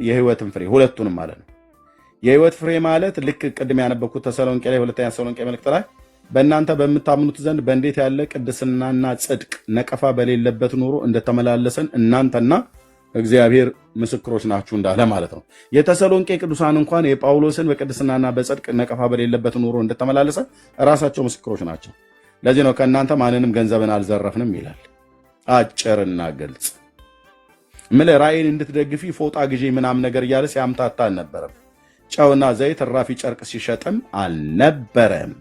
የህይወትን ፍሬ ሁለቱንም ማለት ነው። የህይወት ፍሬ ማለት ልክ ቅድም ያነበብኩት ተሰሎንቄ ላይ ሁለተኛ ተሰሎንቄ መልእክት ላይ በእናንተ በምታምኑት ዘንድ በእንዴት ያለ ቅድስናና ጽድቅ ነቀፋ በሌለበት ኑሮ እንደተመላለሰን እናንተና እግዚአብሔር ምስክሮች ናችሁ እንዳለ ማለት ነው። የተሰሎንቄ ቅዱሳን እንኳን የጳውሎስን በቅድስናና በጽድቅ ነቀፋ በሌለበት ኑሮ እንደተመላለሰ ራሳቸው ምስክሮች ናቸው። ለዚህ ነው ከእናንተ ማንንም ገንዘብን አልዘረፍንም ይላል። አጭርና ግልጽ ምለ ራእይን እንድትደግፊ ፎጣ ግዢ ምናምን ነገር እያለ ሲያምታታ አልነበረም። ጨውና ዘይት እራፊ ጨርቅ ሲሸጥም አልነበረም።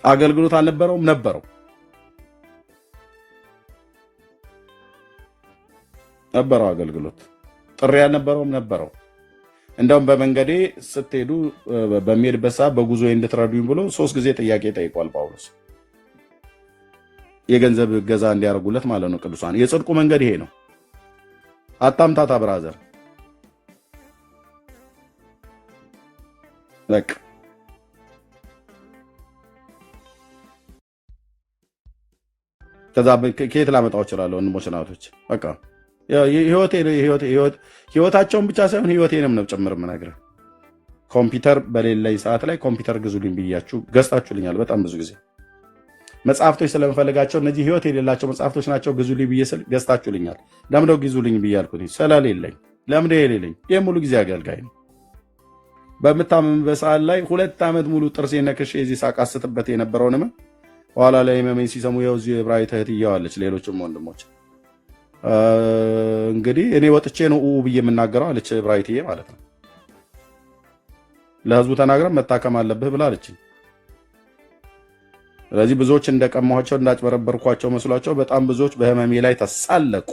አገልግሎት አልነበረውም? ነበረው አገልግሎት። ጥሪ አልነበረውም? ነበረው። እንደውም በመንገዴ ስትሄዱ በሚሄድበት ሰዓት በጉዞ እንድትረዱኝ ብሎ 3 ጊዜ ጥያቄ ጠይቋል ጳውሎስ። የገንዘብ እገዛ እንዲያደርጉለት ማለት ነው። ቅዱሳን የጽድቁ መንገድ ይሄ ነው። አታምታታ ብራዘር። በቃ ከዛ ከየት ላመጣው እችላለሁ? ወንድሞች እናቶች፣ በቃ ህይወታቸውን ብቻ ሳይሆን ህይወቴንም ነው ጭምር የምነግርህ። ኮምፒውተር በሌለኝ ሰዓት ላይ ኮምፒውተር ግዙልኝ ብያችሁ ገዝታችሁልኛል። በጣም ብዙ ጊዜ መጽሐፍቶች ስለምፈልጋቸው እነዚህ ህይወት የሌላቸው መጽሐፍቶች ናቸው ግዙልኝ ብዬ ስል ገዝታችሁልኛል። ለምደው ግዙልኝ ብዬ አልኩት ስለሌለኝ። ለምደ የሌለኝ ይህ ሙሉ ጊዜ አገልጋይ ነው። በምታመምበት ሰዓት ላይ 2 ዓመት ሙሉ ጥርሴ ነክሼ የዚህ ሳቃስትበት የነበረውን ህመም ኋላ ላይ መመኝ ሲሰሙ ያው እዚህ ዕብራዊት እህት እያዋለች ሌሎችም ወንድሞች እንግዲህ እኔ ወጥቼ ነው ብዬ የምናገረው አለች ዕብራዊትዬ ማለት ነው። ለህዝቡ ተናግረን መታከም አለብህ ብላ አለችኝ። ስለዚህ ብዙዎች እንደቀማኋቸው እንዳጭበረበርኳቸው መስሏቸው በጣም ብዙዎች በህመሜ ላይ ተሳለቁ፣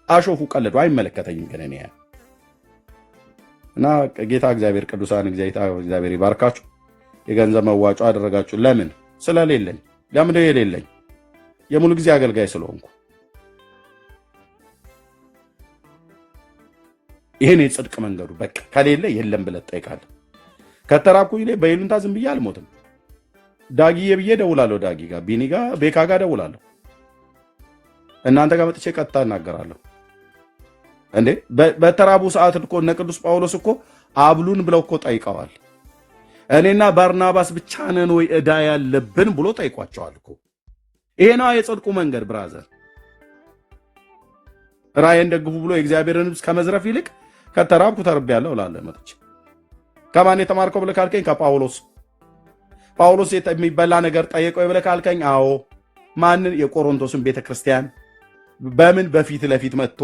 አሾፉ፣ ቀለዱ። አይመለከተኝም ግን እኔ እና ጌታ እግዚአብሔር ቅዱሳን እግዚአብሔር ይባርካችሁ። የገንዘብ መዋጮ አደረጋችሁ። ለምን? ስለሌለኝ። ለምን የሌለኝ? የሙሉ ጊዜ አገልጋይ ስለሆንኩ። ይሄን የጽድቅ መንገዱ በቃ ከሌለ የለም ብለህ ትጠይቃለህ። ከተራኩኝ ላይ በይሉንታ ዝም ብዬ አልሞትም። ዳጊዬ ብዬ ደውላለሁ። ዳጊ ጋር፣ ቢኒ ጋር፣ ቤካ ጋር ደውላለሁ። እናንተ ጋር መጥቼ ቀጥታ እናገራለሁ። እንዴ በተራቡ ሰዓት እኮ እነ ቅዱስ ጳውሎስ እኮ አብሉን ብለው እኮ ጠይቀዋል። እኔና ባርናባስ ብቻ ነን ወይ ዕዳ ያለብን ብሎ ጠይቋቸዋል እኮ። ይሄ ነው የጽድቁ መንገድ ብራዘር። ራእይን ደግፉ ብሎ የእግዚአብሔርን ልብስ ከመዝረፍ ይልቅ ከተራብኩ ተርቤያለሁ እላለሁ መጥቼ። ከማን የተማርከው ብለህ ካልከኝ ከጳውሎስ። ጳውሎስ የሚበላ ነገር ጠየቀው ብለህ ካልከኝ አዎ። ማንን? የቆሮንቶስን ቤተክርስቲያን። በምን? በፊት ለፊት መጥቶ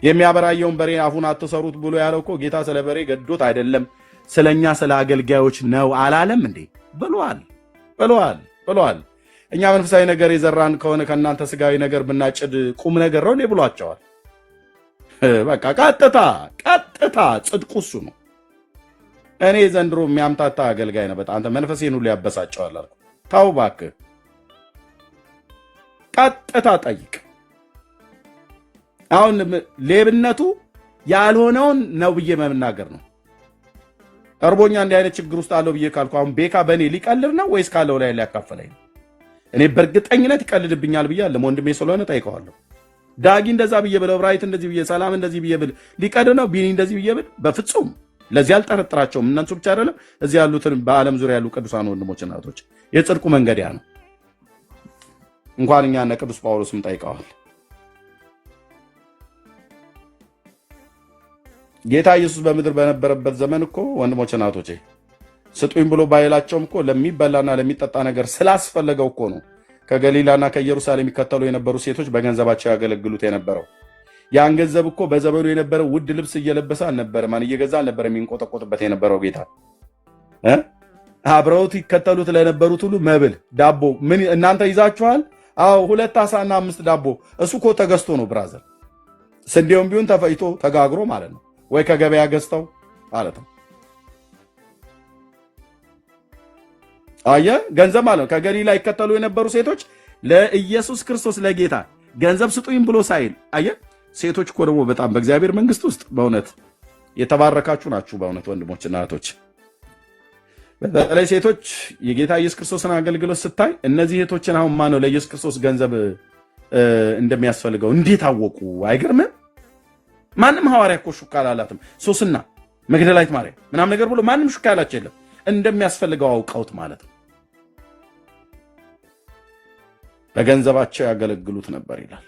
የሚያበራየውን በሬ አፉን አትሰሩት ብሎ ያለው እኮ ጌታ ስለ በሬ ገዶት አይደለም፣ ስለኛ ስለ አገልጋዮች ነው አላለም እንዴ? ብሏል። እኛ መንፈሳዊ ነገር የዘራን ከሆነ ከእናንተ ስጋዊ ነገር ብናጭድ ቁም ነገር ነው እንዴ ብሏቸዋል። በቃ ቀጥታ ጽድቁ እሱ ነው። እኔ ዘንድሮ የሚያምታታ አገልጋይ ነው። በጣም አንተ መንፈሴን ሁሉ ያበሳጨዋል አልኩ። ተው እባክህ፣ ቀጥታ ጠይቅ። አሁን ሌብነቱ ያልሆነውን ነው ብዬ መናገር ነው። እርቦኛ እንዲህ አይነት ችግር ውስጥ አለው ብዬ ካልኩ አሁን ቤካ በእኔ ሊቀልድ ነው ወይስ ካለው ላይ ሊያካፈለኝ ነው? እኔ በእርግጠኝነት ይቀልድብኛል ብዬ አለ ወንድሜ ስለሆነ ጠይቀዋለሁ። ዳጊ እንደዛ ብዬ ብል፣ ዕብራዊት እንደዚህ ብዬ፣ ሰላም እንደዚህ ብዬ ብል ሊቀድ ነው? ቢኒ እንደዚህ ብዬ ብል በፍጹም ለዚህ አልጠረጥራቸውም። እነሱ ብቻ አይደለም እዚህ ያሉትን በዓለም ዙሪያ ያሉ ቅዱሳን ወንድሞች እናቶች፣ የጽድቁ መንገድ ያ ነው። እንኳን እኛ እነ ቅዱስ ጳውሎስም ጠይቀዋል። ጌታ ኢየሱስ በምድር በነበረበት ዘመን እኮ ወንድሞች እናቶቼ ስጡኝ ብሎ ባይላቸውም እኮ ለሚበላና ለሚጠጣ ነገር ስላስፈለገው እኮ ነው ከገሊላና ከኢየሩሳሌም የሚከተሉ የነበሩ ሴቶች በገንዘባቸው ያገለግሉት የነበረው። ያን ገንዘብ እኮ በዘመኑ የነበረው ውድ ልብስ እየለበሰ አልነበረ፣ ማን እየገዛ አልነበረ የሚንቆጠቆጥበት የነበረው ጌታ። አብረውት ይከተሉት ለነበሩት ሁሉ መብል፣ ዳቦ ምን እናንተ ይዛችኋል? አዎ 2 ዓሳና 5 ዳቦ። እሱ እኮ ተገዝቶ ነው ብራዘር። ስንዴውም ቢሆን ተፈይቶ ተጋግሮ ማለት ነው፣ ወይ ከገበያ ገዝተው ማለት ነው። አየ ገንዘብ ማለት ነው። ከገሊላ ይከተሉ የነበሩ ሴቶች ለኢየሱስ ክርስቶስ ለጌታ ገንዘብ ስጡኝ ብሎ ሳይል አየ። ሴቶች እኮ ደግሞ በጣም በእግዚአብሔር መንግስት ውስጥ በእውነት የተባረካችሁ ናችሁ። በእውነት ወንድሞችና እህቶች በተለይ ሴቶች የጌታ ኢየሱስ ክርስቶስን አገልግሎት ስታይ እነዚህ እህቶችን አሁን ማነው ለኢየሱስ ክርስቶስ ገንዘብ እንደሚያስፈልገው እንዴት አወቁ? አይገርምም? ማንም ሐዋርያ እኮ ሹክ አላላትም። ሶስና መግደላዊት ማርያም ምናምን ነገር ብሎ ማንም ሹክ ያላቸው የለም። እንደሚያስፈልገው አውቀውት ማለት ነው። በገንዘባቸው ያገለግሉት ነበር ይላል።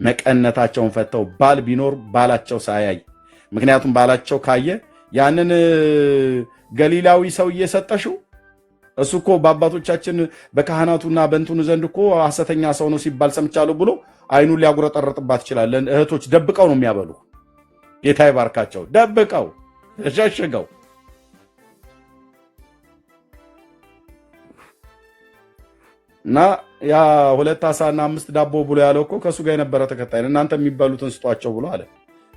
መቀነታቸውን ፈተው ባል ቢኖር ባላቸው ሳያይ፣ ምክንያቱም ባላቸው ካየ ያንን ገሊላዊ ሰው እየሰጠሽው እሱ እኮ በአባቶቻችን በካህናቱና በእንትኑ ዘንድ እኮ ሐሰተኛ ሰው ነው ሲባል ሰምቻለሁ ብሎ አይኑን ሊያጉረጠረጥባት ይችላል። እህቶች ደብቀው ነው የሚያበሉ። ጌታ ይባርካቸው። ደብቀው ሸሽገው እና ያ 2 ዓሣና 5 ዳቦ ብሎ ያለው እኮ ከእሱ ጋር የነበረ ተከታይ እናንተ የሚበሉትን ስጧቸው ብሎ አለ።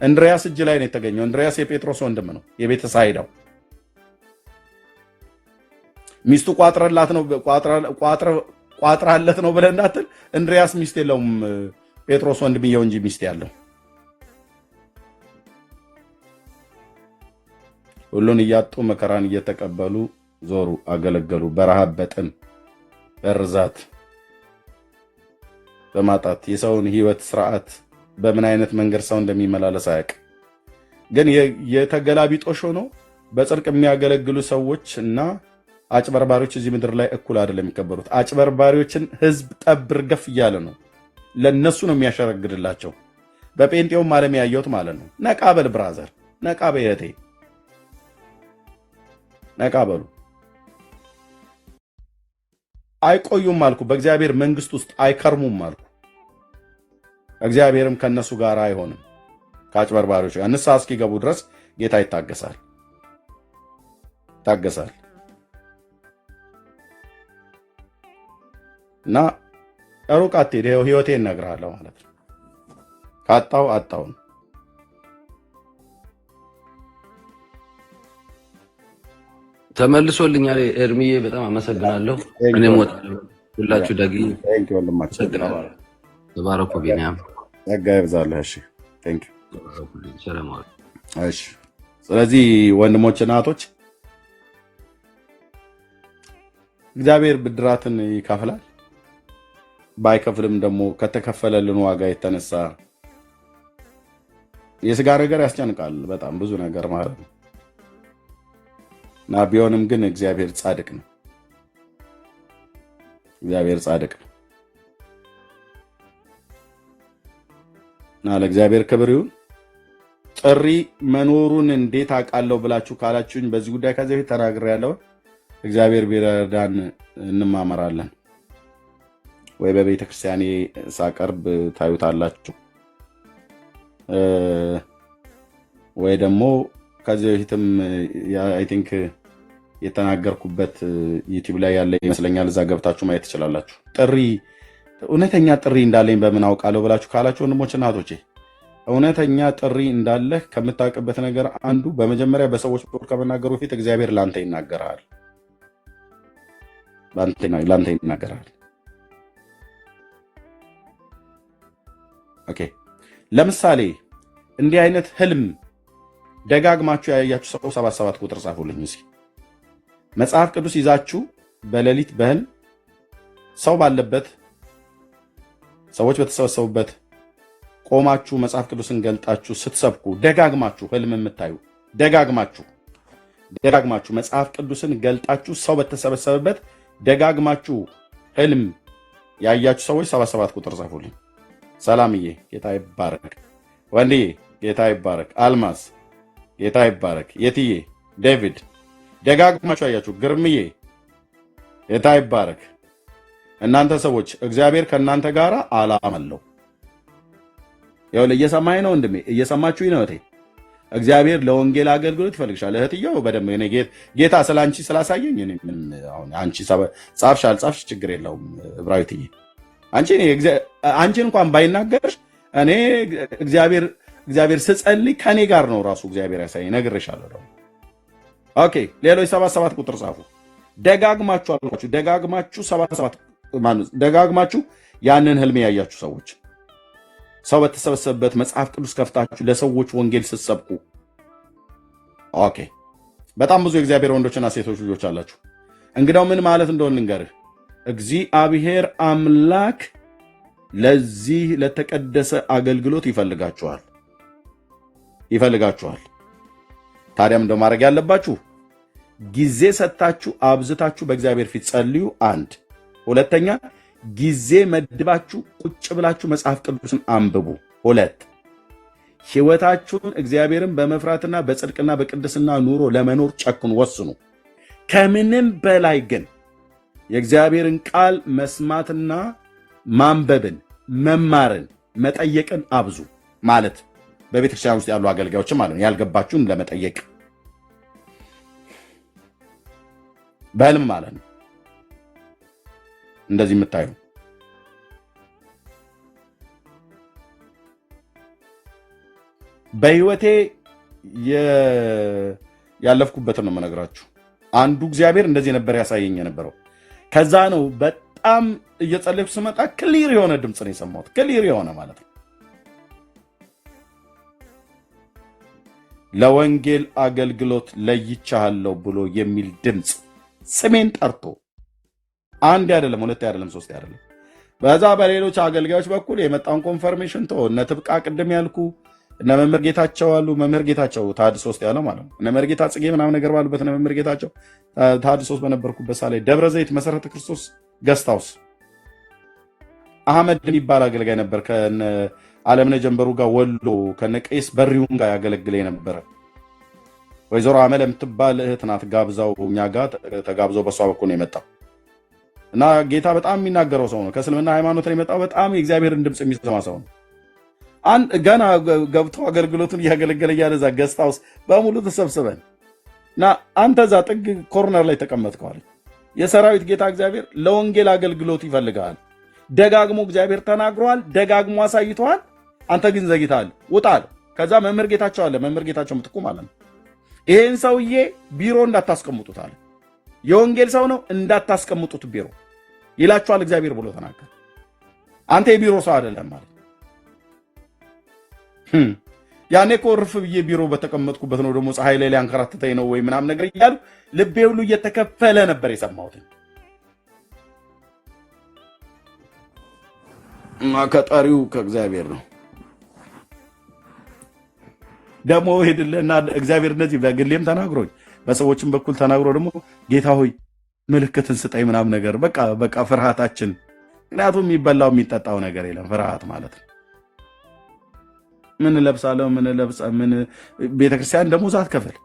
እንድሪያስ እጅ ላይ ነው የተገኘው። እንድሪያስ የጴጥሮስ ወንድም ነው፣ የቤተ ሳይዳው ሚስቱ ቋጥራለት ነው ብለህ እንዳትል። እንድሪያስ ሚስት የለውም፣ ጴጥሮስ ወንድምየው እንጂ ሚስት ያለው። ሁሉን እያጡ መከራን እየተቀበሉ ዞሩ፣ አገለገሉ። በረሃብ በጥም በርዛት በማጣት የሰውን ሕይወት ስርዓት በምን አይነት መንገድ ሰው እንደሚመላለስ አያውቅ። ግን የተገላቢጦሽ ሆኖ በጽድቅ የሚያገለግሉ ሰዎች እና አጭበርባሪዎች እዚህ ምድር ላይ እኩል አይደለም የሚከበሩት። አጭበርባሪዎችን ህዝብ ጠብር ገፍ እያለ ነው፣ ለነሱ ነው የሚያሸረግድላቸው። በጴንጤውም ዓለም ያየሁት ማለት ነው። ነቃ በል ብራዘር፣ ነቃ በል እህቴ፣ ነቃ በሉ። አይቆዩም አልኩ፣ በእግዚአብሔር መንግስት ውስጥ አይከርሙም አልኩ። እግዚአብሔርም ከነሱ ጋር አይሆንም። ከአጭበርባሪዎች ጋር ንስሐ እስኪገቡ ድረስ ጌታ ይታገሳል። እና ሩቅ አትሄድ፣ ህይወቴን እነግርሃለሁ ማለት ነው። ካጣው አጣው ነው። ተመልሶልኛል። ኤርሚዬ በጣም አመሰግናለሁ። እኔም ወጣለሁ። ሁላችሁ ደግ ተባረኩ። ቢኒያም ጸጋ ይብዛልህ። እሺ ቴንክ ዩ። እሺ ስለዚህ ወንድሞችና እህቶች እግዚአብሔር ብድራትን ይከፍላል። ባይከፍልም ደግሞ ከተከፈለልን ዋጋ የተነሳ የስጋ ነገር ያስጨንቃል፣ በጣም ብዙ ነገር ማለት ነው። እና ቢሆንም ግን እግዚአብሔር ጻድቅ ነው። እግዚአብሔር ጻድቅ ነው እና ለእግዚአብሔር ክብር ይሁን። ጥሪ መኖሩን እንዴት አውቃለሁ ብላችሁ ካላችሁኝ በዚህ ጉዳይ ከዚህ በፊት ተናግሬያለሁ። እግዚአብሔር ቢረዳን እንማመራለን ወይ በቤተ ክርስቲያኔ ሳቀርብ ታዩታላችሁ፣ ወይ ደግሞ ከዚህ በፊትም አይ ቲንክ የተናገርኩበት ዩቲዩብ ላይ ያለ ይመስለኛል። እዛ ገብታችሁ ማየት ትችላላችሁ። ጥሪ እውነተኛ ጥሪ እንዳለኝ በምን አውቃለሁ ብላችሁ ካላችሁ ወንድሞችና እህቶቼ እውነተኛ ጥሪ እንዳለህ ከምታውቅበት ነገር አንዱ በመጀመሪያ በሰዎች በኩል ከመናገሩ በፊት እግዚአብሔር ላንተ ይናገራል። ላንተ ይናገራል። ኦኬ። ለምሳሌ እንዲህ አይነት ህልም ደጋግማችሁ ያያችሁ ሰው 77 ቁጥር ጻፉልኝ እስኪ። መጽሐፍ ቅዱስ ይዛችሁ በሌሊት በህልም ሰው ባለበት ሰዎች በተሰበሰቡበት ቆማችሁ መጽሐፍ ቅዱስን ገልጣችሁ ስትሰብኩ ደጋግማችሁ ህልም የምታዩ ደጋግማችሁ መጽሐፍ ቅዱስን ገልጣችሁ ሰው በተሰበሰበበት ደጋግማችሁ ህልም ያያችሁ ሰዎች 77 ቁጥር ጻፉልኝ። ሰላምዬ ጌታ ይባረክ። ወንድዬ ጌታ ይባረክ። አልማዝ ጌታ ይባረክ። የትዬ ዴቪድ ደጋግማችሁ ያያችሁ። ግርምዬ ጌታ ይባረክ። እናንተ ሰዎች እግዚአብሔር ከእናንተ ጋር ዓላማ አለው። እየሰማኝ ነው ወንድሜ፣ እየሰማችሁኝ ነው እህቴ። እግዚአብሔር ለወንጌል አገልግሎት ይፈልግሻል እህትየው። በደንብ እኔ ጌታ ስለ አንቺ ስላሳየኝ አንቺ ጻፍሽ አልጻፍሽ ችግር የለውም ዕብራዊትዬ። አንቺን እንኳን ባይናገርሽ እኔ እግዚአብሔር ስጸልይ ከኔ ጋር ነው ራሱ እግዚአብሔር ያሳየኝ። ነግሬሻለሁ። ኦኬ ሌሎች 77 ቁጥር ጻፉ። ደጋግማችሁ አልኳችሁ፣ ደጋግማችሁ 77 ደጋግማችሁ ያንን ህልም ያያችሁ ሰዎች ሰው በተሰበሰበበት መጽሐፍ ቅዱስ ከፍታችሁ ለሰዎች ወንጌል ስትሰብኩ ኦኬ፣ በጣም ብዙ የእግዚአብሔር ወንዶችና ሴቶች ልጆች አላችሁ። እንግዳው ምን ማለት እንደሆነ ልንገርህ። እግዚአብሔር አምላክ ለዚህ ለተቀደሰ አገልግሎት ይፈልጋችኋል። ታዲያም እንደው ማድረግ ያለባችሁ ጊዜ ሰጥታችሁ አብዝታችሁ በእግዚአብሔር ፊት ጸልዩ። አንድ ሁለተኛ፣ ጊዜ መድባችሁ ቁጭ ብላችሁ መጽሐፍ ቅዱስን አንብቡ። ሁለት፣ ሕይወታችሁን እግዚአብሔርን በመፍራትና በጽድቅና በቅድስና ኑሮ ለመኖር ጨክኑ፣ ወስኑ። ከምንም በላይ ግን የእግዚአብሔርን ቃል መስማትና ማንበብን፣ መማርን፣ መጠየቅን አብዙ። ማለት በቤተክርስቲያን ውስጥ ያሉ አገልጋዮችም ማለት ነው፣ ያልገባችሁን ለመጠየቅ በህልም ማለት ነው። እንደዚህ የምታዩ በህይወቴ ያለፍኩበትን ነው የምነግራችሁ። አንዱ እግዚአብሔር እንደዚህ ነበር ያሳየኝ የነበረው። ከዛ ነው በጣም እየጸለይኩ ስመጣ ክሊር የሆነ ድምፅ ነው የሰማሁት። ክሊር የሆነ ማለት ነው ለወንጌል አገልግሎት ለይቻለሁ ብሎ የሚል ድምፅ ስሜን ጠርቶ አንድ አይደለም፣ ሁለት አይደለም፣ ሶስት አይደለም። በዛ በሌሎች አገልጋዮች በኩል የመጣውን ኮንፈርሜሽን ተው። እነ ትብቃ ቅድም ያልኩ እነ መምህር ጌታቸው አሉ። መምህር ጌታቸው ታድሶ ውስጥ ያለው ማለት ነው። እነ መምህር ጌታ ጽጌ ምናምን ነገር ባሉበት እነ መምህር ጌታቸው ታድሶ ውስጥ በነበርኩበት ሳላይ ደብረ ዘይት መሰረተ ክርስቶስ ገስታውስ አህመድ የሚባል አገልጋይ ነበር። ከነ አለምነ ጀንበሩ ጋር ወሎ ከነ ቄስ በሪውን ጋር ያገለግል ነበረ። ወይዘሮ አመለ የምትባል እህት ናት። ጋብዛው እኛ ጋር ተጋብዘው በሷ በኩል ነው የመጣው እና ጌታ በጣም የሚናገረው ሰው ነው። ከእስልምና ሃይማኖት ነው የመጣው። በጣም የእግዚአብሔርን ድምፅ የሚሰማ ሰው ነው። ገና ገብቶ አገልግሎቱን እያገለገለ እያለ እዛ ገስት ሃውስ በሙሉ ተሰብስበን እና አንተ እዛ ጥግ ኮርነር ላይ ተቀመጥከዋል። የሰራዊት ጌታ እግዚአብሔር ለወንጌል አገልግሎት ይፈልጋል። ደጋግሞ እግዚአብሔር ተናግሯል፣ ደጋግሞ አሳይቷል። አንተ ግን ዘግይተሃል፣ ውጣል። ከዛ መምህር ጌታቸው አለ፣ መምህር ጌታቸው ምትኩ ማለት ነው። ይሄን ሰውዬ ቢሮ እንዳታስቀምጡት አለ። የወንጌል ሰው ነው፣ እንዳታስቀምጡት ቢሮ ይላችኋል እግዚአብሔር ብሎ ተናገረ። አንተ የቢሮ ሰው አይደለም ማለት ያኔ እኮ እርፍ ብዬ ቢሮ በተቀመጥኩበት ነው ደግሞ ፀሐይ ላይ ሊያንከራትተኝ ነው ወይ ምናምን ነገር እያሉ ልቤ ሁሉ እየተከፈለ ነበር የሰማሁት። ከጠሪው ከእግዚአብሔር ነው ደግሞ ሄድልና እግዚአብሔር እንደዚህ በግሌም ተናግሮኝ በሰዎችም በኩል ተናግሮ ደግሞ ጌታ ሆይ ምልክትን ስጠኝ ምናምን ነገር በቃ ፍርሃታችን። ምክንያቱም የሚበላው የሚጠጣው ነገር የለም ፍርሃት ማለት ነው። ምን ለብሳለሁ ምን ቤተክርስቲያን ደሞዝ አትከፍል።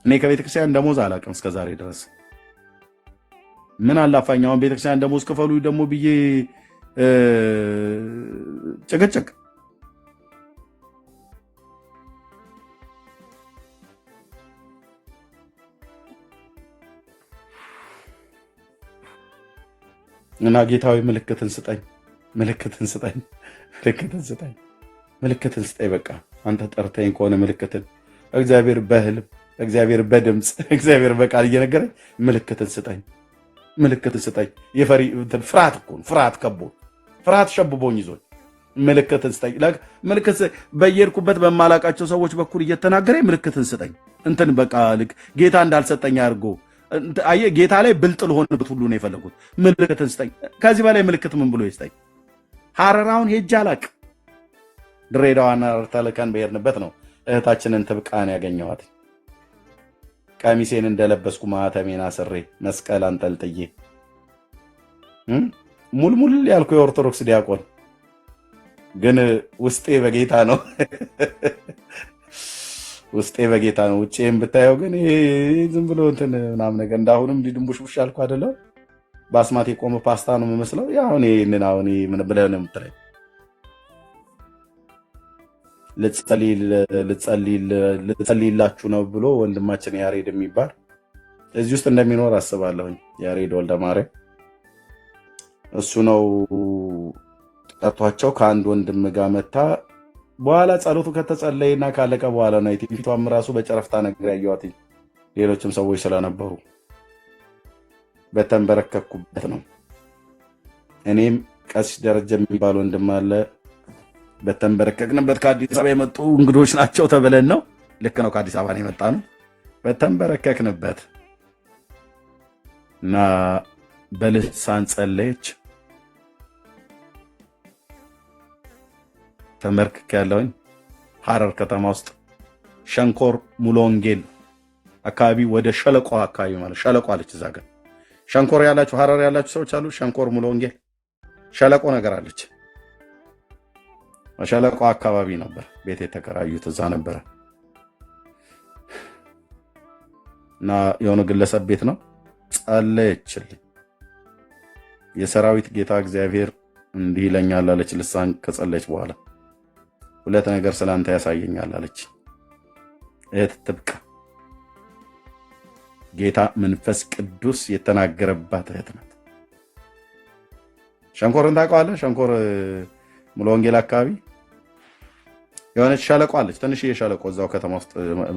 እኔ ከቤተክርስቲያን ደሞዝ አላውቅም እስከዛሬ ድረስ። ምን አላፋኛውን ቤተክርስቲያን ደሞዝ ክፈሉ ደግሞ ብዬ ጭቅጭቅ። እና ጌታዊ ምልክትን ስጠኝ በቃ አንተ ጠርተኝ ከሆነ ምልክትን እግዚአብሔር በህልም እግዚአብሔር በድምፅ እግዚአብሔር በቃል እየነገረኝ ምልክትን ስጠኝ። የፈሪ ፍርሃት እኮ ፍርሃት ሸብቦኝ ይዞኝ ምልክትን ስጠኝ። ምልክት በየሄድኩበት በማላቃቸው ሰዎች በኩል እየተናገረኝ ምልክትን ስጠኝ። እንትን በቃ ልክ ጌታ እንዳልሰጠኝ አድርጎ አየ ጌታ ላይ ብልጥ ልሆንበት ሁሉ ነው የፈለጉት። ምልክትን ስጠኝ። ከዚህ በላይ ምልክት ምን ብሎ ይስጠኝ? ሐረራውን ሄጄ አላቅም። ድሬዳዋና ተልከን በሄድንበት ነው እህታችንን ትብቃን ያገኘኋት። ቀሚሴን እንደለበስኩ ማህተሜን አስሬ መስቀል አንጠልጥዬ ሙልሙል ያልኩ የኦርቶዶክስ ዲያቆን ግን ውስጤ በጌታ ነው። ውጭም ብታየው ግን ዝም ብሎ እንትን ምናምን ነገር እንዳሁንም ድንቡሽቡሽ ያልኩ አይደለም። በአስማት የቆመ ፓስታ ነው የምመስለው። ያው እኔ አሁን ምን ብለህ ነው የምትለኝ? ልጸልይላችሁ ነው ብሎ ወንድማችን ያሬድ የሚባል እዚህ ውስጥ እንደሚኖር አስባለሁኝ። ያሬድ ወልደ ማርያም እሱ ነው ጠርቷቸው ከአንድ ወንድም ጋር መታ። በኋላ ጸሎቱ ከተጸለየና ካለቀ በኋላ ነው ፊቷም ራሱ በጨረፍታ ነገር ያየኋት። ሌሎችም ሰዎች ስለነበሩ በተንበረከኩበት ነው። እኔም ቀሲስ ደረጀ የሚባል ወንድም አለ። በተንበረከክንበት ከአዲስ አበባ የመጡ እንግዶች ናቸው ተብለን ነው ልክ ነው። ከአዲስ አበባ ነው የመጣ ነው። በተንበረከክንበት እና በልሳን ጸለየች። ተንበርክክ ያለውኝ ሐረር ከተማ ውስጥ ሸንኮር ሙሉ ወንጌል አካባቢ ወደ ሸለቆ አካባቢ ማለት ሸለቆ አለች። እዛ ጋር ሸንኮር ያላችሁ ሐረር ያላችሁ ሰዎች አሉ። ሸንኮር ሙሉ ወንጌል ሸለቆ ነገር አለች። ሸለቆ አካባቢ ነበር ቤት የተከራዩት፣ እዛ ነበረ እና የሆነ ግለሰብ ቤት ነው። ጸለየችልኝ። የሰራዊት ጌታ እግዚአብሔር እንዲህ ይለኛል አለች። ልሳን ከጸለየች በኋላ 2 ነገር ስላንተ ያሳየኛል አለች። እህት ትብቃ። ጌታ መንፈስ ቅዱስ የተናገረባት እህት ናት። ሸንኮርን ታውቀዋለህ? ሸንኮር ሙሉ ወንጌል አካባቢ የሆነች ሸለቆ አለች። ትንሽዬ ሸለቆ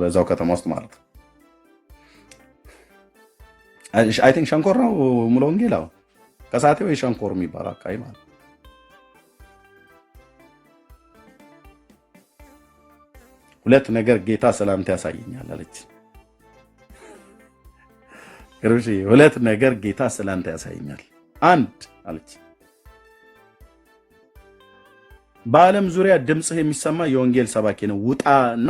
በዛው ከተማ ውስጥ ማለት ነው። አይ ቲንክ ሸንኮር ነው ሙሉ ወንጌል። አዎ ከሳቴ ወይ ሸንኮር የሚባል አካባቢ ማለት ነው። ሁለት ነገር ጌታ ሰላምታ ያሳየኛል አለች። ግሩሽ 2 ነገር ጌታ ሰላምታ ያሳየኛል። 1 አለች በዓለም ዙሪያ ድምፅህ የሚሰማ የወንጌል ሰባኪ ነው፣ ውጣና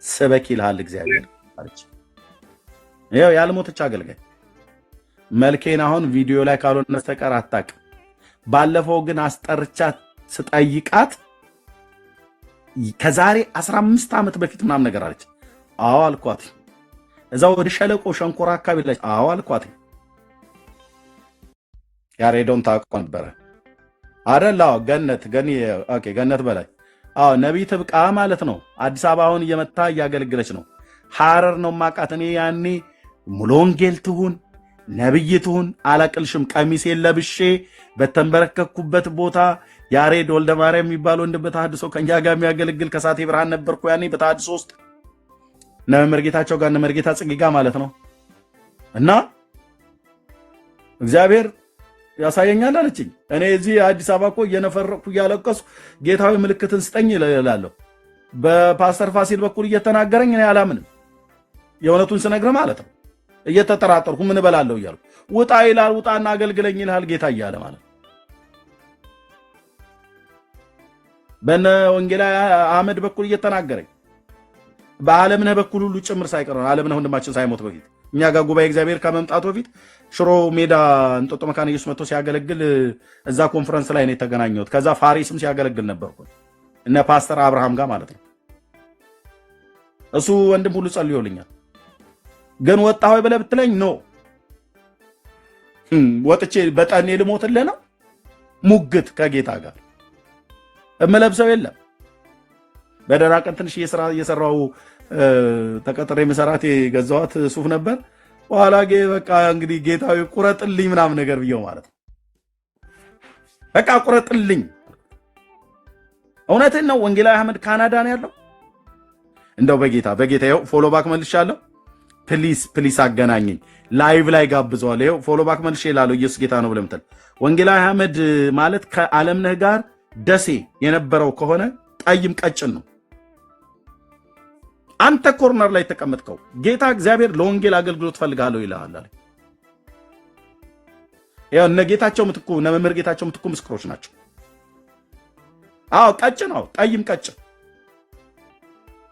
ስበክ ይልሃል እግዚአብሔር አለች። ይኸው ያልሞተች አገልጋይ መልኬን አሁን ቪዲዮ ላይ ካልሆነ በስተቀር አታውቅም። ባለፈው ግን አስጠርቻት ስጠይቃት ከዛሬ 15 ዓመት በፊት ምናምን ነገር አለች። አዎ አልኳት። እዛው ወደ ሸለቆ ሸንኮራ አካባቢ ላይ አዎ አልኳት። ያሬዶን ታውቀው ነበረ አይደል? አዎ ገነት በላይ አዎ ነቢይ ትብቃ ማለት ነው። አዲስ አበባ አሁን እየመታ እያገለገለች ነው። ሐረር ነው ማቃት። እኔ ያኔ ሙሉ ወንጌል ትሁን ነቢይ ትሁን አላቅልሽም። ቀሚሴን ለብሼ በተንበረከኩበት ቦታ ያሬድ ወልደ ማርያም የሚባል ወንድ በተሐድሶ ከኛ ጋር የሚያገለግል ከሳቴ ብርሃን ነበርኩ ያኔ በተሐድሶ ውስጥ ነመርጌታቸው ጋር ነመርጌታ ጽጌ ጋር ማለት ነው። እና እግዚአብሔር ያሳየኛል አለችኝ። እኔ እዚህ አዲስ አበባ እኮ እየነፈረኩ እያለቀሱ ጌታዊ ምልክትን ስጠኝ እላለሁ። በፓስተር ፋሲል በኩል እየተናገረኝ እኔ አላምንም። የእውነቱን ስነግር ማለት ነው እየተጠራጠርኩ ምን እበላለሁ እያልኩ ውጣ ይላል። ውጣና አገልግለኝ ይልሃል ጌታ እያለ ማለት ነው። በነ ወንጌላዊ አህመድ በኩል እየተናገረኝ በዓለምነህ በኩል ሁሉ ጭምር ሳይቀር ነው። ዓለምነህ ወንድማችን ሳይሞት በፊት እኛ ጋር ጉባኤ እግዚአብሔር ከመምጣቱ በፊት ሽሮ ሜዳ እንጦጦ መካነ ኢየሱስ መጥቶ ሲያገለግል እዛ ኮንፈረንስ ላይ ነው የተገናኘሁት። ከዛ ፋሪስም ሲያገለግል ነበርኩ እነ ፓስተር አብርሃም ጋር ማለት ነው። እሱ ወንድም ሁሉ ጸልዮልኛል። ግን ወጣ ሆይ ብለህ ብትለኝ ኖ ወጥቼ በጠኔ ልሞትልህ ነው። ሙግት ከጌታ ጋር እምለብሰው የለም። በደህና ቀን ትንሽ እየሰራው ተቀጥሬ መሰራት የገዛኋት ሱፍ ነበር። በኋላ በቃ እንግዲህ ጌታዊ ቁረጥልኝ ምናምን ነገር ብየው ማለት ነው። በቃ ቁረጥልኝ። እውነትን ነው። ወንጌላዊ አህመድ ካናዳ ነው ያለው። እንደው በጌታ ይኸው ፎሎ ባክ መልሻለሁ። ፕሊስ አገናኘኝ። ላይቭ ላይ ጋብዘዋል። ይኸው ፎሎ ባክ መልሼ እላለሁ። ኢየሱስ ጌታ ነው ብለህ ምትል ወንጌላዊ አህመድ ማለት ከዓለምነህ ጋር ደሴ የነበረው ከሆነ ጠይም ቀጭን ነው። አንተ ኮርነር ላይ ተቀመጥከው ጌታ እግዚአብሔር ለወንጌል አገልግሎት ፈልጋለሁ ይልሃል አለ። ያው እነ ጌታቸው ምትኩ እነ መምህር ጌታቸው ምትኩ ምስክሮች ናቸው። አዎ ቀጭን ነው፣ ጠይም ቀጭን።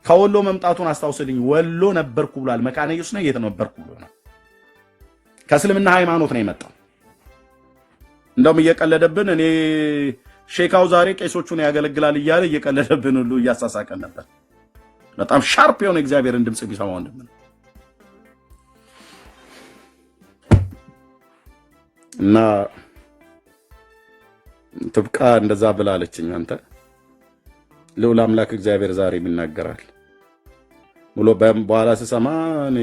ከወሎ መምጣቱን አስታውስልኝ። ወሎ ነበርኩ ብሏል። መካነ ኢየሱስ ነው የት ነበርኩ ብሏል። ከእስልምና ሃይማኖት ነው የመጣው። እንደውም እየቀለደብን እኔ ሼካው ዛሬ ቄሶቹን ያገለግላል እያለ እየቀለደብን ሁሉ እያሳሳቀን ነበር። በጣም ሻርፕ የሆነ እግዚአብሔርን ድምፅ ቢሰማው እንደምን እና ትብቃ እንደዛ ብላለችኝ። አንተ ልዑል አምላክ እግዚአብሔር ዛሬ ይናገራል። ሙሉ በኋላ ስሰማ እኔ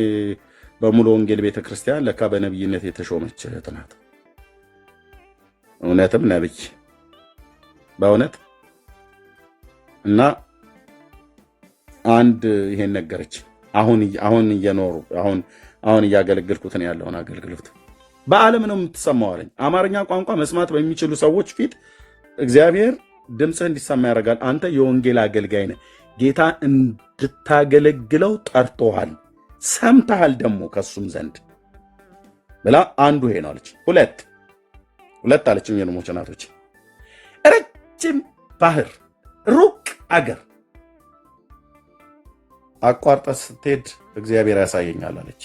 በሙሉ ወንጌል ቤተክርስቲያን ለካ በነብይነት የተሾመች እህት ናት። እውነትም ነብይ በእውነት እና አንድ ይሄን ነገረች። አሁን እየኖሩ አሁን እያገለገልኩት ነው ያለውን አገልግሎት በዓለም ነው የምትሰማው አለኝ። አማርኛ ቋንቋ መስማት በሚችሉ ሰዎች ፊት እግዚአብሔር ድምፅህ እንዲሰማ ያደርጋል። አንተ የወንጌል አገልጋይ ነህ። ጌታ እንድታገለግለው ጠርቶሃል፣ ሰምተሃል ደግሞ ከሱም ዘንድ ብላ አንዱ ይሄ ነው አለች። ሁለት አለችኝ። የነሞች እናቶች ረጅም ባህር ሩቅ አገር አቋርጠ ስትሄድ እግዚአብሔር ያሳየኛል አለች።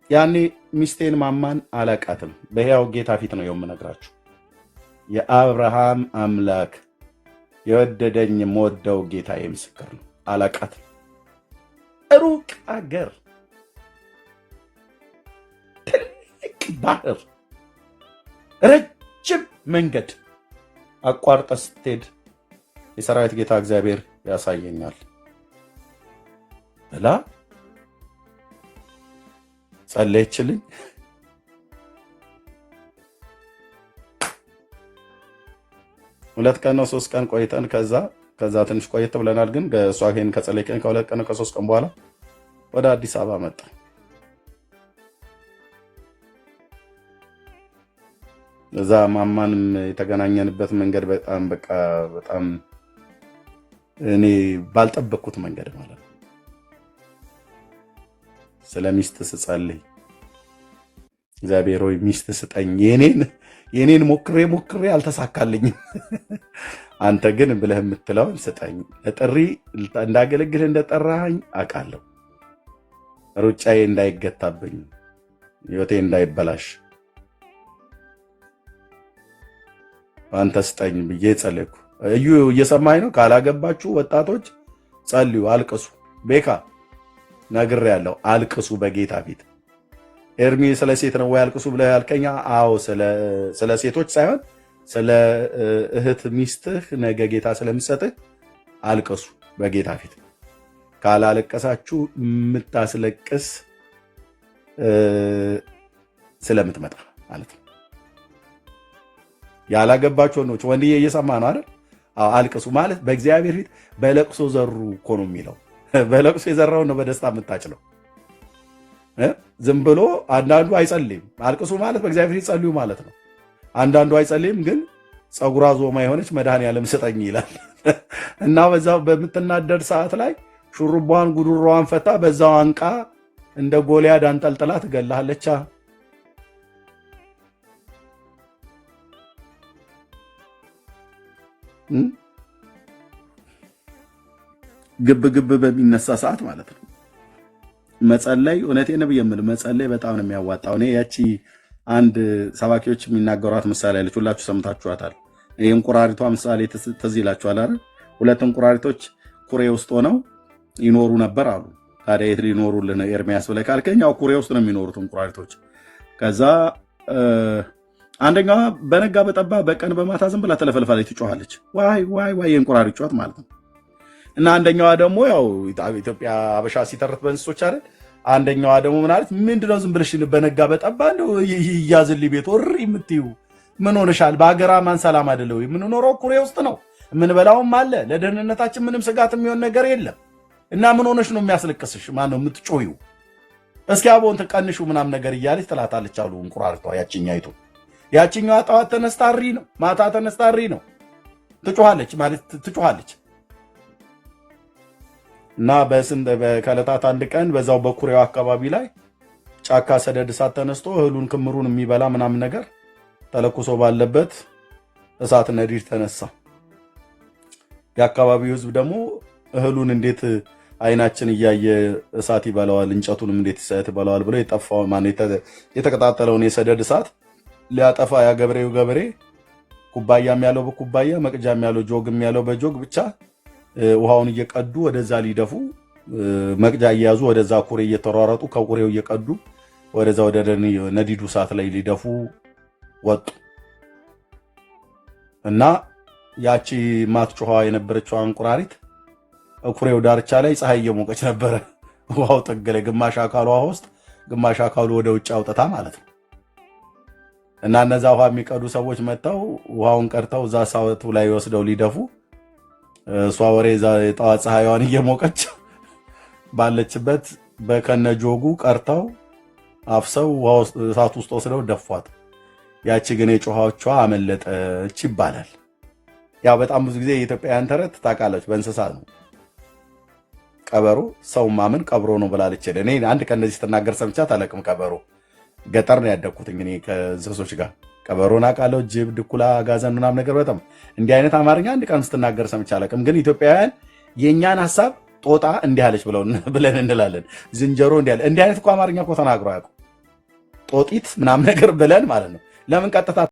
ያኔ ሚስቴን ማማን አላቃትም። በሕያው ጌታ ፊት ነው የምነግራችሁ። የአብርሃም አምላክ የወደደኝ የምወደው ጌታዬ ምስክር ነው። አላቃትም። ሩቅ አገር ትልቅ ባህር ረጅም መንገድ አቋርጠ ስትሄድ የሰራዊት ጌታ እግዚአብሔር ያሳየኛል ብላ ጸለየችልኝ። ሁለት ቀን ነው 3 ቀን ቆይተን ከዛ ትንሽ ቆየት ብለናል። ግን እሷ ይሄን ከጸለይከኝ ከ2 ቀን ከ3 ቀን በኋላ ወደ አዲስ አበባ መጣ። እዛ ማማንም የተገናኘንበት መንገድ በጣም እኔ ባልጠበቅኩት መንገድ ማለት ነው። ስለ ሚስት ስጸልይ እግዚአብሔር ሆይ ሚስት ስጠኝ፣ የኔን ሞክሬ አልተሳካልኝም፣ አንተ ግን ብለህ የምትለውን ስጠኝ፣ ለጥሪ እንዳገለግል እንደጠራኸኝ አውቃለሁ፣ ሩጫዬ እንዳይገታብኝ፣ ህይወቴ እንዳይበላሽ አንተ ስጠኝ ብዬ ጸለይኩ። እዩ እየሰማኝ ነው? ካላገባችሁ ወጣቶች ጸልዩ፣ አልቅሱ። ቤካ ነግሬያለሁ፣ አልቅሱ በጌታ ፊት። ኤርሚ ስለ ሴት ነው ወይ አልቅሱ ብለህ ያልከኝ? አዎ ስለ ሴቶች ሳይሆን ስለ እህት ሚስትህ ነገ ጌታ ስለምሰጥህ አልቅሱ በጌታ ፊት። ካላለቀሳችሁ የምታስለቅስ ስለምትመጣ ማለት ነው። ያላገባችሁ ወንዶች፣ ወንድዬ እየሰማ ነው አይደል? አልቅሱ ማለት በእግዚአብሔር ፊት በለቅሶ ዘሩ እኮ ነው የሚለው። በለቅሶ የዘራውን ነው በደስታ የምታጭለው። ዝም ብሎ አንዳንዱ አይጸልይም። አልቅሱ ማለት በእግዚአብሔር ፊት ጸልዩ ማለት ነው። አንዳንዱ አይጸልይም፣ ግን ፀጉሯ ዞማ የሆነች መድኃኔዓለም ስጠኝ ይላል እና በዛው በምትናደድ ሰዓት ላይ ሹሩቧን ጉዱሯን ፈታ በዛው አንቃ እንደ ጎልያድ አንጠልጥላ ትገላለች። ግብ በሚነሳ ሰዓት ማለት ነው መጸለይ። እውነቴን ነው የምልህ፣ መጸለይ በጣም ነው የሚያዋጣው። እኔ ያቺ አንድ ሰባኪዎች የሚናገሯት ምሳሌ አለች፣ ሁላችሁ ሰምታችኋታል። ይህ እንቁራሪቷ ምሳሌ ትዝ ይላችኋል አይደል? 2 እንቁራሪቶች ኩሬ ውስጥ ሆነው ይኖሩ ነበር አሉ። ታዲያ የት ሊኖሩልን ኤርሚያስ ብለህ ካልከኝ፣ ያው ኩሬ ውስጥ ነው የሚኖሩት እንቁራሪቶች። ከዛ አንደኛዋ በነጋ በጠባ በቀን በማታ ዝም ብላ ተለፈልፋለች፣ ትጮኻለች። ዋይ ዋይ ዋይ የእንቁራሪት ጩኸት ማለት ነው። እና አንደኛዋ ደግሞ ያው ኢትዮጵያ አበሻ ሲተርት በእንስሶች አይደል? አንደኛዋ ደግሞ ምን አለች? ምንድነው ዝም ብለሽ በነጋ በጠባ እንደው ይያዝልኝ ቤት ወሪ የምትዩ ምን ሆነሻል? በሀገራ ማን ሰላም አይደለው? የምንኖረው ኩሬ ውስጥ ነው፣ የምንበላውም አለ፣ ለደህንነታችን ምንም ስጋት የሚሆን ነገር የለም። እና ምን ሆነሽ ነው የሚያስለቅስሽ? ማን ነው የምትጮዩ? እስኪ አቦን ተቀንሹ ምናም ነገር እያለች ትላታለች አሉ እንቁራሪቷ ያችኛይቱ። ያችኛዋ ጠዋት ተነስታሪ ነው፣ ማታ ተነስታሪ ነው፣ ትጮኻለች ማለት ትጮኻለች። እና ከዕለታት አንድ ቀን በዛው በኩሬው አካባቢ ላይ ጫካ ሰደድ እሳት ተነስቶ እህሉን ክምሩን የሚበላ ምናምን ነገር ተለኩሶ ባለበት እሳት ነዲድ ተነሳ። የአካባቢው ሕዝብ ደግሞ እህሉን እንዴት አይናችን እያየ እሳት ይበላዋል፣ እንጨቱንም እንዴት እሳት ይበላዋል ብሎ የጠፋው የተቀጣጠለውን የሰደድ እሳት ሊያጠፋ ያገበሬው ገበሬ ኩባያም ያለው በኩባያ መቅጃም ያለው ጆግም ያለው በጆግ ብቻ ውሃውን እየቀዱ ወደዛ ሊደፉ መቅጃ እየያዙ ወደዛ ኩሬ እየተሯረጡ ከኩሬው እየቀዱ ወደዛ ወደ ነዲዱ እሳት ላይ ሊደፉ ወጡ እና ያቺ ማትጮኻ የነበረችው እንቁራሪት ኩሬው ዳርቻ ላይ ፀሐይ እየሞቀች ነበረ። ውሃው ጥግ ላይ ግማሽ አካሉ ውሃ ውስጥ ግማሽ አካሉ ወደ ውጭ አውጥታ ማለት ነው። እና እነዛ ውሃ የሚቀዱ ሰዎች መጥተው ውሃውን ቀድተው እዛ እሳቱ ላይ ወስደው ሊደፉ እሷ ወሬ የጠዋት ፀሐይዋን እየሞቀች ባለችበት በከነ ጆጉ ቀርተው አፍሰው እሳት ውስጥ ወስደው ደፏት። ያቺ ግን የጮኻቿ አመለጠች ይባላል። ያው በጣም ብዙ ጊዜ የኢትዮጵያውያን ተረት ታውቃለች፣ በእንስሳት ነው። ቀበሮ ሰው ማምን ቀብሮ ነው ብላለች። እኔ አንድ ቀን እንደዚህ ስትናገር ሰምቻት አላውቅም። ቀበሮ ገጠር ነው ያደግኩት እኔ ከእንስሶች ጋር። ቀበሮን አውቃለሁ፣ ጅብ፣ ድኩላ፣ አጋዘን ምናምን ነገር በጣም እንዲህ አይነት አማርኛ አንድ ቀን ስትናገር ሰምቼ አላውቅም። ግን ኢትዮጵያውያን የእኛን ሀሳብ ጦጣ እንዲህ አለች ብለን እንላለን። ዝንጀሮ እንዲህ አይነት እኮ አማርኛ እኮ ተናግሮ አያውቁም። ጦጢት ምናምን ነገር ብለን ማለት ነው። ለምን ቀጥታ